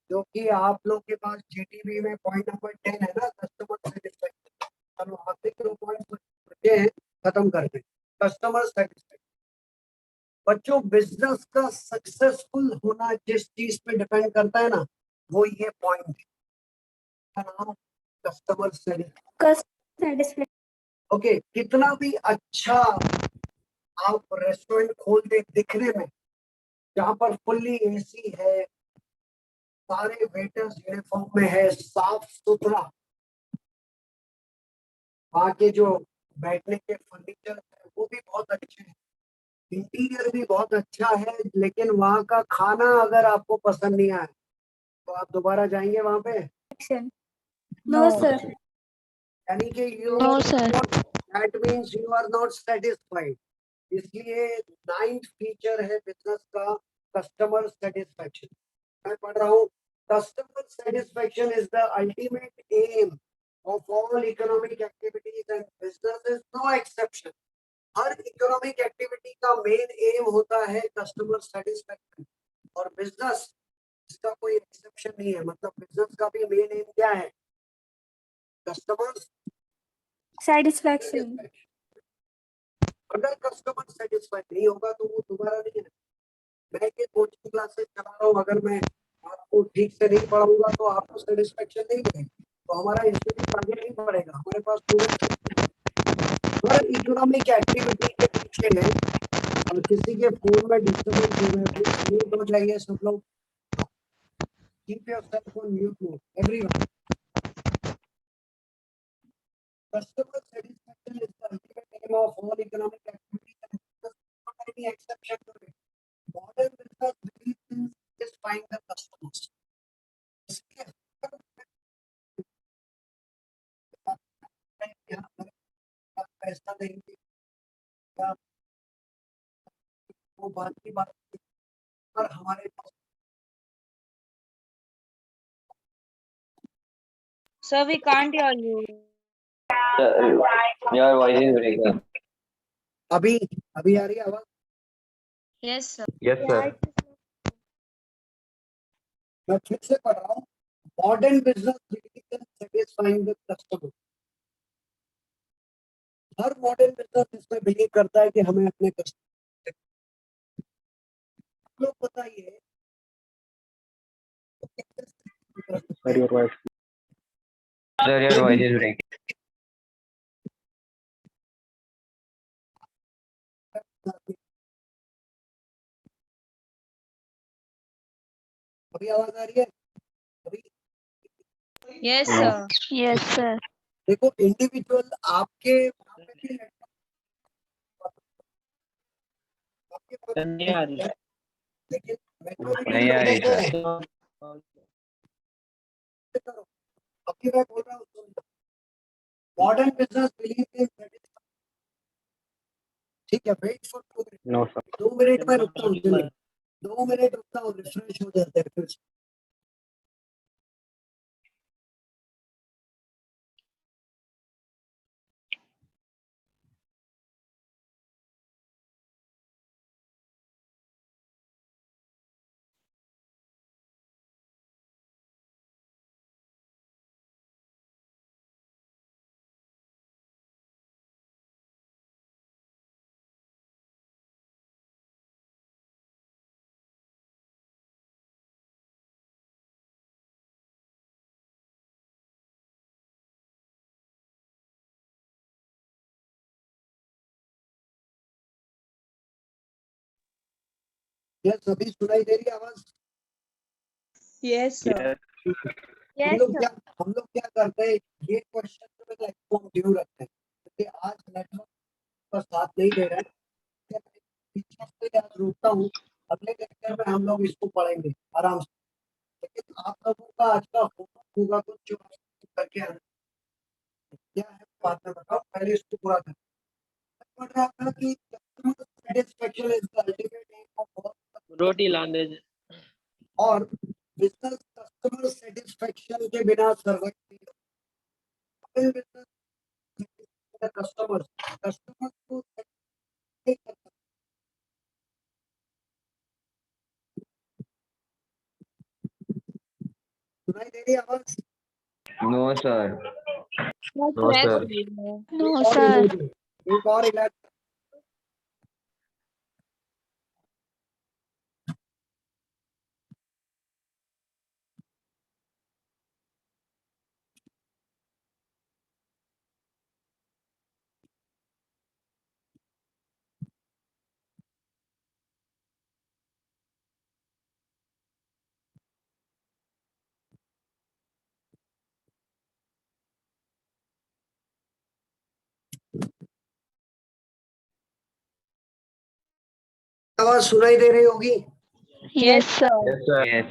जो कि आप लोग के पास GTB में पॉइंट नंबर 10 है ना, कस्टमर सेटिस्फेक्शन। चलो आखिरी 2 पॉइंट बचे हैं, खत्म करते हैं। Customer satisfaction. बच्चों, बिजनेस का सक्सेसफुल होना जिस चीज पे डिपेंड करता है ना, वो ये पॉइंट है, नाम कस्टमर Satisfaction. ओके। कितना भी अच्छा आप रेस्टोरेंट खोल दे दिखने में, जहाँ पर फुल्ली AC है, सारे वेटर्स यूनिफॉर्म में है, साफ सुथरा, वहाँ के जो बैठने के फर्नीचर है वो भी बहुत अच्छे हैं, इंटीरियर भी बहुत अच्छा है, लेकिन वहाँ का खाना अगर आपको पसंद नहीं आए तो आप दोबारा जाएंगे वहाँ पे? No, sir. यानी कि No, sir. That means you are not satisfied. इसलिए 9th फीचर है बिजनेस का कस्टमर सेटिस्फेक्शन। मैं पढ़ रहा हूँ, customer satisfaction is the ultimate M of all economic activities and business is no exception. Her economic activity का main M होता है कस्टमर सेटिस्फेक्शन, और बिजनेस इसका कोई एक्सेप्शन नहीं है। मतलब बिजनेस का भी मेन एम क्या है? Customer Satisfaction. अगर कस्टमर सेटिस्फाइड नहीं होगा तो वो दोबारा नहीं है। मैं के कोचिंग क्लासेस चला रहा हूँ, अगर मैं आपको ठीक से नहीं पढ़ाऊंगा तो आपको सेटिस्फेक्शन नहीं मिलेगी, तो हमारा इंस्टीट्यूट आगे नहीं बढ़ेगा। हमारे पास स्टूडेंट हर इकोनॉमिक एक्टिविटी के पीछे है। और किसी के फोन में डिस्टर्बेंस हो रहा है, प्लीज म्यूट हो जाइए सब लोग। Keep yourself on mute mode everyone. Customer satisfaction is the ultimate aim of all economic activities and business, not any exception to it. Modern business believes in satisfying the customers. इसलिए पैसा देंगे या वो बात की बात, पर हमारे पास Sir, we can't hear you. Your voice is breaking. अभी अभी आ रही है आवाज? Yes, sir. Yes, sir. मैं फिर से पढ़ रहा हूँ, modern business believes in satisfying the customer. Her modern business इसमें बिलीव करता है कि हमें अपने कस्टमर लोग बताइए Sir, your voice. Sir, your voice is breaking. अभी आवाज आ रही है? अभी Yes, No. sir. Yes, sir. देखो इंडिविजुअल आपके वहाँ पे भी आपके पास Sir, नहीं आ रही। लेकिन majority नहीं आ रही लोगों सर। को करो। अभी मैं बोल रहा हूँ मॉडर्न बिजनेस बिलीव इन ठीक है wait for 2 minute No, sir. 2 minute में रुकता हूँ चलिए 2 मिनट रुकता हूँ रिफ्रेश हो जाते हैं फिर से। यस अभी सुनाई दे रही है आवाज? Yes, sir. Yes, sir. हम लोग क्या करते हैं ये क्वेश्चन में एग्जाम ड्यू रखते हैं क्योंकि आज नेटवर्क का साथ नहीं दे रहा है टीचर से आज रुकता हूँ अगले लेक्चर में हम लोग इसको पढ़ेंगे आराम से लेकिन आप लोगों का आज का होमवर्क होगा तो जो करके आना क्या है बात में बताओ पहले इसको पूरा करें पढ़ रहा था कि customer satisfaction is the ultimate aim of रोटी लाने और बिजनेस कस्टमर सेटिस्फेक्शन के बिना सर्वाइव नहीं होता कस्टमर कस्टमर को सुनाई दे रही है आवाज? No sir. No, No, sir. sir. No, और sir. emoji, एक और इलाज आवाज सुनाई दे रही होगी Yes, sir. Yes, sir. Yes.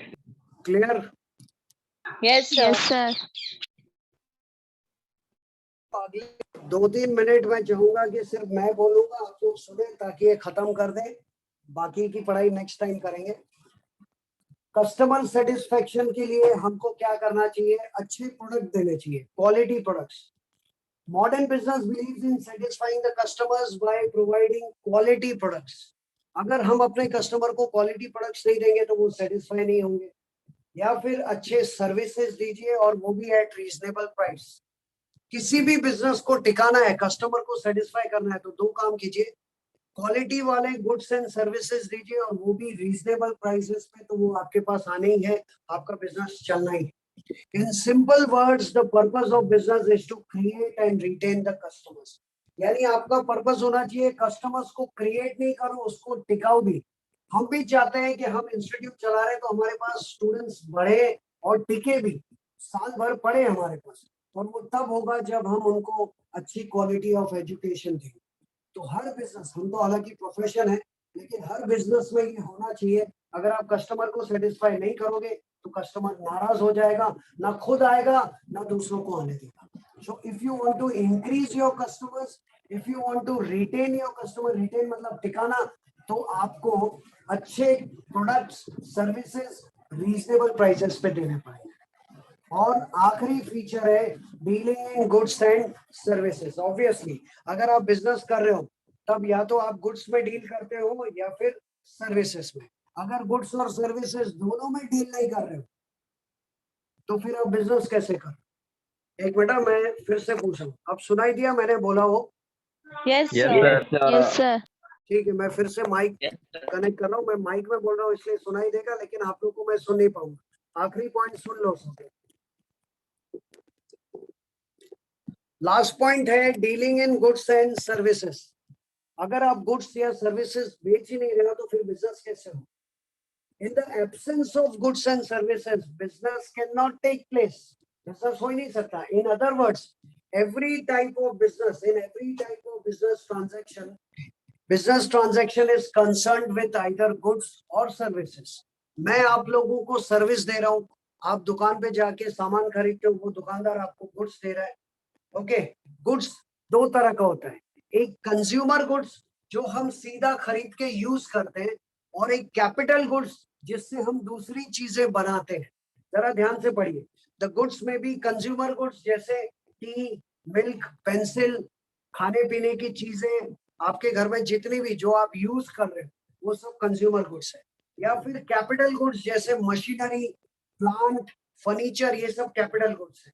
Clear? Yes, sir. Yes, sir. अगले 2-3 मिनट में चाहूंगा कि सिर्फ मैं बोलूंगा आप लोग सुने ताकि ये खत्म कर दें बाकी की पढ़ाई नेक्स्ट टाइम करेंगे कस्टमर सेटिस्फेक्शन के लिए हमको क्या करना चाहिए अच्छे प्रोडक्ट देने चाहिए quality products modern business believes in satisfying the customers by providing quality products अगर हम अपने कस्टमर को क्वालिटी प्रोडक्ट्स नहीं देंगे तो वो सेटिस्फाई नहीं होंगे या फिर अच्छे सर्विसेज दीजिए और वो भी एट रीजनेबल प्राइस किसी भी बिजनेस को टिकाना है कस्टमर को सेटिस्फाई करना है तो 2 काम कीजिए क्वालिटी वाले गुड्स एंड सर्विसेज दीजिए और वो भी रीजनेबल प्राइसेस पे तो वो आपके पास आने ही है आपका बिजनेस चलना ही in simple words the purpose of business is to create and retain the customers यानी आपका पर्पस होना चाहिए कस्टमर्स को क्रिएट नहीं करो उसको टिकाओ भी हम भी चाहते हैं कि हम इंस्टीट्यूट चला रहे हैं तो हमारे पास स्टूडेंट्स बढ़े और टिके भी साल भर पढ़े हमारे पास और वो तब होगा जब हम उनको अच्छी क्वालिटी ऑफ एजुकेशन देंगे तो हर बिजनेस हम तो हालांकि प्रोफेशन है लेकिन हर बिजनेस में ये होना चाहिए अगर आप कस्टमर को सेटिस्फाई नहीं करोगे तो कस्टमर नाराज हो जाएगा ना खुद आएगा ना दूसरों को आने देगा so if you want to increase your customers if you want to retain your customer retain मतलब टिकाना तो आपको अच्छे प्रोडक्ट्स सर्विसेज रीजनेबल प्राइसेस पे देने पड़ेंगे और आखिरी फीचर है dealing in goods and services obviously अगर आप बिजनेस कर रहे हो तब या तो आप गुड्स में डील करते हो या फिर सर्विसेज में अगर गुड्स और सर्विसेज दोनों में डील नहीं कर रहे हो तो फिर आप बिजनेस कैसे कर एक बेटा मैं फिर से पूछ रहा हूँ अब सुनाई दिया मैंने बोला हो Yes, Yes, sir. sir. Yes, sir. ठीक है मैं फिर से माइक Yes, sir. कनेक्ट कर रहा हूँ मैं माइक में बोल रहा हूँ इसलिए सुनाई देगा लेकिन आप लोग को मैं सुन नहीं पाऊंगा आखिरी पॉइंट सुन लो सब। लास्ट पॉइंट है dealing in goods and services. अगर आप गुड्स या सर्विसेज बेच ही नहीं रहे हो तो फिर बिजनेस कैसे हो? In the absence of goods and services, business cannot take place. Business हो ही नहीं सकता. In other words, every type of business, in every type of business transaction is concerned with either goods or services. मैं आप लोगों को service दे रहा हूँ, आप दुकान पे जाके सामान खरीदते हो, वो दुकानदार आपको गुड्स दे रहा है. ओके, गुड्स दो तरह का होता है, एक कंज्यूमर गुड्स जो हम सीधा खरीद के यूज करते हैं, और एक कैपिटल गुड्स जिससे हम दूसरी चीजें बनाते हैं. जरा ध्यान से पढ़िए. द गुड्स में भी कंज्यूमर गुड्स जैसे टी, मिल्क, पेंसिल, खाने पीने की चीजें, आपके घर में जितनी भी जो आप यूज कर रहे हो वो सब कंज्यूमर गुड्स है. या फिर कैपिटल गुड्स जैसे मशीनरी, प्लांट, फर्नीचर, ये सब कैपिटल गुड्स है.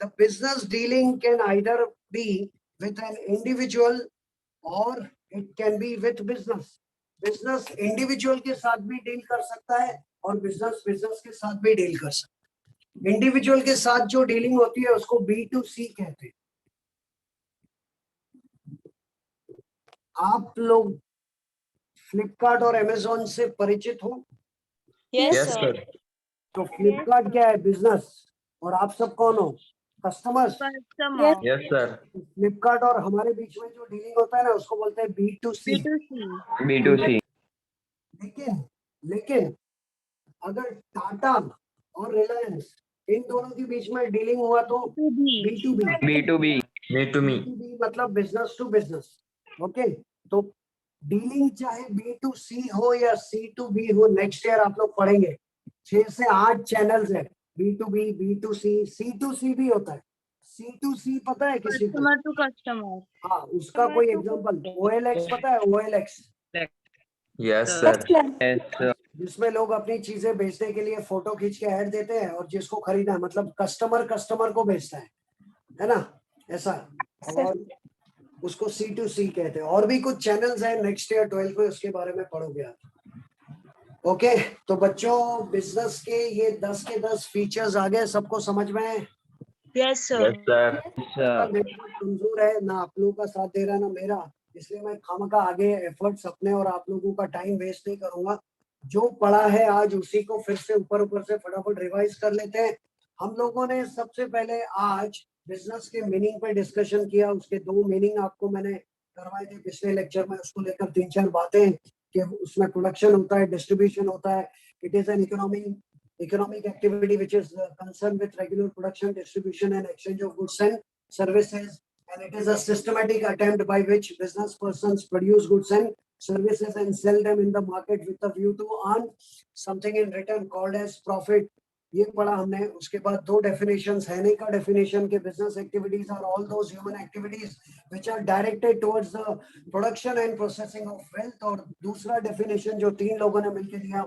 The business dealing can either be with an individual or it can be with business. Business individual के साथ भी डील कर सकता है और business के साथ भी डील कर सकता है. इंडिविजुअल के साथ जो डीलिंग होती है उसको B2C कहते हैं. आप लोग फ्लिपकार्ट और अमेजोन से परिचित हो? Yes, Yes, sir. sir. तो फ्लिपकार्ट क्या है? बिजनेस. और आप सब कौन हो? Customers. Customer. Yes, sir. Flipkart और हमारे बीच में जो डीलिंग होता है ना उसको बोलते हैं B2C. B2C. B2C. लेकिन अगर टाटा और रिलायंस इन दोनों के बीच में डीलिंग हुआ तो B2B. B2B. Me to me. B2B मतलब बिजनेस टू बिजनेस. ओके, तो डीलिंग चाहे B2C हो या C2B हो, नेक्स्ट ईयर आप लोग पढ़ेंगे. 6 से 8 चैनल्स है. B2B, B2C, C2C भी होता है. C2C पता है किसी को? Customer to customer. हाँ, उसका कोई एग्जांपल OLX पता है? OLX Yes, sir. Yes, sir. जिसमें लोग अपनी चीजें बेचने के लिए फोटो खींच के ऐड देते हैं और जिसको खरीदना है, मतलब कस्टमर को बेचता है ना, ऐसा. और उसको C2C कहते हैं. और भी कुछ चैनल्स हैं, नेक्स्ट ईयर 12 में उसके बारे में पढ़ोगे आप. ओके, तो बच्चों बिजनेस के ये 10 के 10 फीचर्स आ गए, सबको समझ में है? Yes, sir. Yes, sir. Sir. Network कमजोर है, ना आप लोगों का साथ दे रहा है ना मेरा, इसलिए मैं खामखा आगे एफर्ट्स अपने और आप लोगों का टाइम वेस्ट नहीं करूंगा. जो पढ़ा है आज उसी को फिर से ऊपर से फटाफट रिवाइज कर लेते हैं. हम लोगों ने सबसे पहले आज बिजनेस के मीनिंग पे डिस्कशन किया. उसके 2 मीनिंग आपको मैंने करवाए थे पिछले लेक्चर में. उसको लेकर 3-4 बातें कि उसमें प्रोडक्शन होता है, डिस्ट्रीब्यूशन होता है. It is an economic activity which is concerned with regular production, distribution and exchange of goods and services, and it is a systematic attempt by which business persons produce goods and services and sell them in the market with a view to earn something in return called as profit. ये पढ़ा हमने. उसके बाद 2 definitions. हैने का definition के business activities are all those human activities which are directed towards the production and processing of wealth. और दूसरा डेफिनेशन जो 3 लोगों ने मिलकर दिया,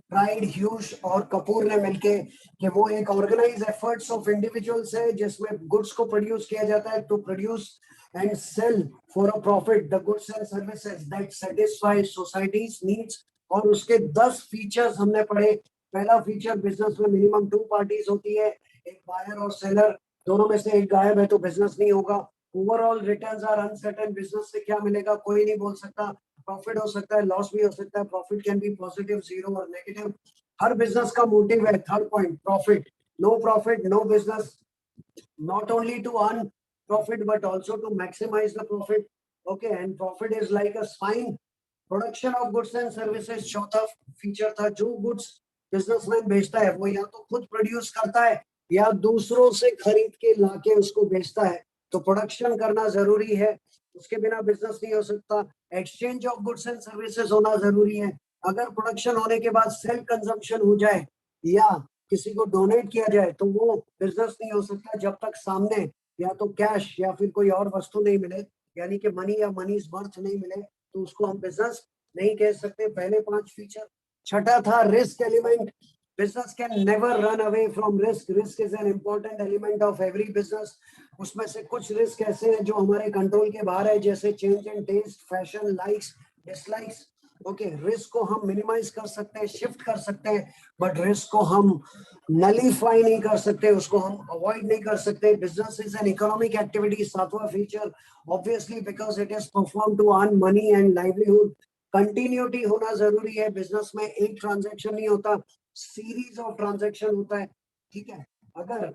प्राइड, ह्यूज और कपूर ने मिलके, कि वो एक ऑर्गेनाइज एफर्ट्स ऑफ इंडिविजुअल्स है जिसमें गुड्स को प्रोड्यूस किया जाता है to produce and sell for a profit the goods and services that satisfy society's needs. और उसके 10 फीचर्स हमने पढ़े. पहला फीचर, बिजनेस में मिनिमम 2 पार्टीज होती है, एक बायर और सेलर. दोनों में से एक गायब है तो बिजनेस नहीं होगा. Overall returns are uncertain. Business से क्या मिलेगा कोई नहीं बोल सकता. प्रॉफिट हो सकता है, लॉस भी हो सकता है. Profit can be positive, zero और नेगेटिव. हर बिजनेस का मोटिव है. Third point, profit. No profit no business. Not only to earn profit but also to maximize the profit. Okay, and profit is like a spine. Production of goods and services चौथा feature था. जो goods businessman बेचता है वो या तो खुद produce करता है या दूसरों से खरीद के लाके उसको बेचता है. तो प्रोडक्शन करना जरूरी है, उसके बिना बिजनेस नहीं हो सकता. Exchange of goods and services होना जरूरी है. अगर प्रोडक्शन होने के बाद सेल्फ कंजम्पशन हो जाए या किसी को डोनेट किया जाए तो वो बिजनेस नहीं हो सकता जब तक सामने या तो कैश या फिर कोई और वस्तु नहीं मिले, यानी कि मनी या मनीज वर्थ नहीं मिले, तो उसको हम बिजनेस नहीं कह सकते. पहले 5 फीचर. छठा था risk element. Business can never run away from risk. Risk is an important element of every business. उसमें से कुछ रिस्क ऐसे हैं जो हमारे कंट्रोल के बाहर है, जैसे change in taste, fashion, likes, dislikes. Okay, risk को हम मिनिमाइज कर सकते हैं, शिफ्ट कर सकते हैं, बट रिस्क को हम नलीफाई नहीं कर सकते, उसको हम अवॉइड नहीं कर सकते. Business is an economic activity. सातवां feature, obviously because it is perform to earn money and livelihood. Continuity होना जरूरी है. बिजनेस में एक ट्रांजैक्शन नहीं होता, सीरीज ऑफ ट्रांजैक्शन होता है. ठीक है, अगर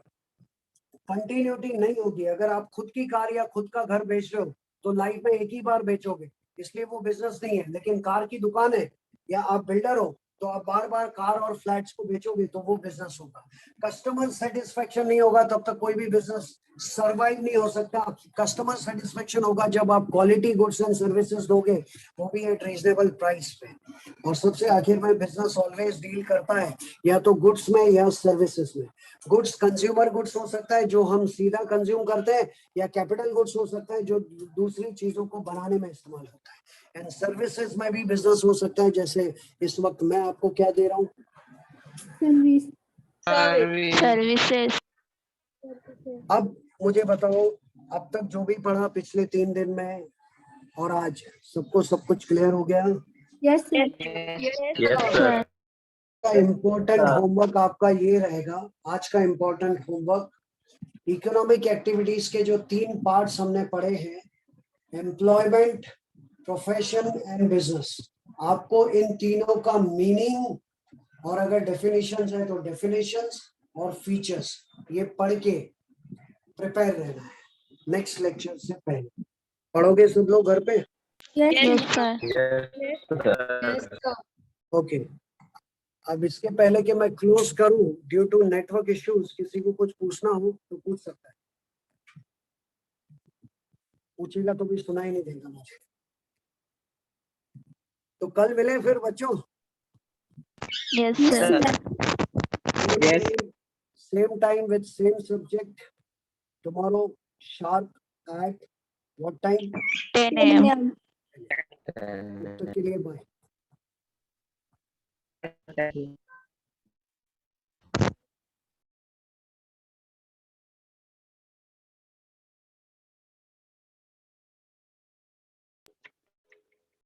कंटिन्यूटी नहीं होगी, अगर आप खुद की कार या खुद का घर बेच रहे हो तो लाइफ में एक ही बार बेचोगे, इसलिए वो बिजनेस नहीं है. लेकिन कार की दुकान है या आप बिल्डर हो तो आप बार बार कार और फ्लैट्स को बेचोगे तो वो बिजनेस होगा. कस्टमर सेटिस्फेक्शन नहीं होगा तब तक कोई भी बिजनेस सरवाइव नहीं हो सकता. कस्टमर सेटिस्फेक्शन होगा जब आप क्वालिटी गुड्स एंड सर्विसेज दोगे, वो भी एट रीजनेबल प्राइस पे. और सबसे आखिर में बिजनेस ऑलवेज डील करता है या तो गुड्स में या सर्विसेज में. गुड्स कंज्यूमर गुड्स हो सकता है जो हम सीधा कंज्यूम करते हैं, या कैपिटल गुड्स हो सकता है जो दूसरी चीजों को बनाने में इस्तेमाल होता है. एंड सर्विसेज में भी बिजनेस हो सकता है, जैसे इस वक्त मैं आपको क्या दे रहा हूँ, Services. अब मुझे बताओ, अब तक जो भी पढ़ा पिछले 3 दिन में और आज, सबको सब कुछ क्लियर हो गया? Yes, sir. Yes, sir. Important homework आपका ये रहेगा, आज का इम्पोर्टेंट होमवर्क. इकोनॉमिक एक्टिविटीज के जो 3 पार्ट्स हमने पढ़े हैं, एम्प्लॉयमेंट, प्रोफेशन एंड बिजनेस, आपको इन तीनों का मीनिंग और अगर डेफिनेशंस है तो डेफिनेशंस और फीचर्स ये पढ़ के प्रिपेयर रहना है नेक्स्ट लेक्चर से पहले. पढ़ोगे सब लोग घर पे? Yes, Yes, sir. Yes, sir. Okay. अब इसके पहले कि मैं क्लोज करूं, ड्यू टू नेटवर्क इश्यूज, किसी को कुछ पूछना हो तो पूछ सकता है. पूछेगा तो भी सुनाई नहीं देगा मुझे. तो कल मिले फिर बच्चों. Yes, sir. Yes. Same time with same subject tomorrow sharp at what time? 10 a.m. तब तक के लिए बाय.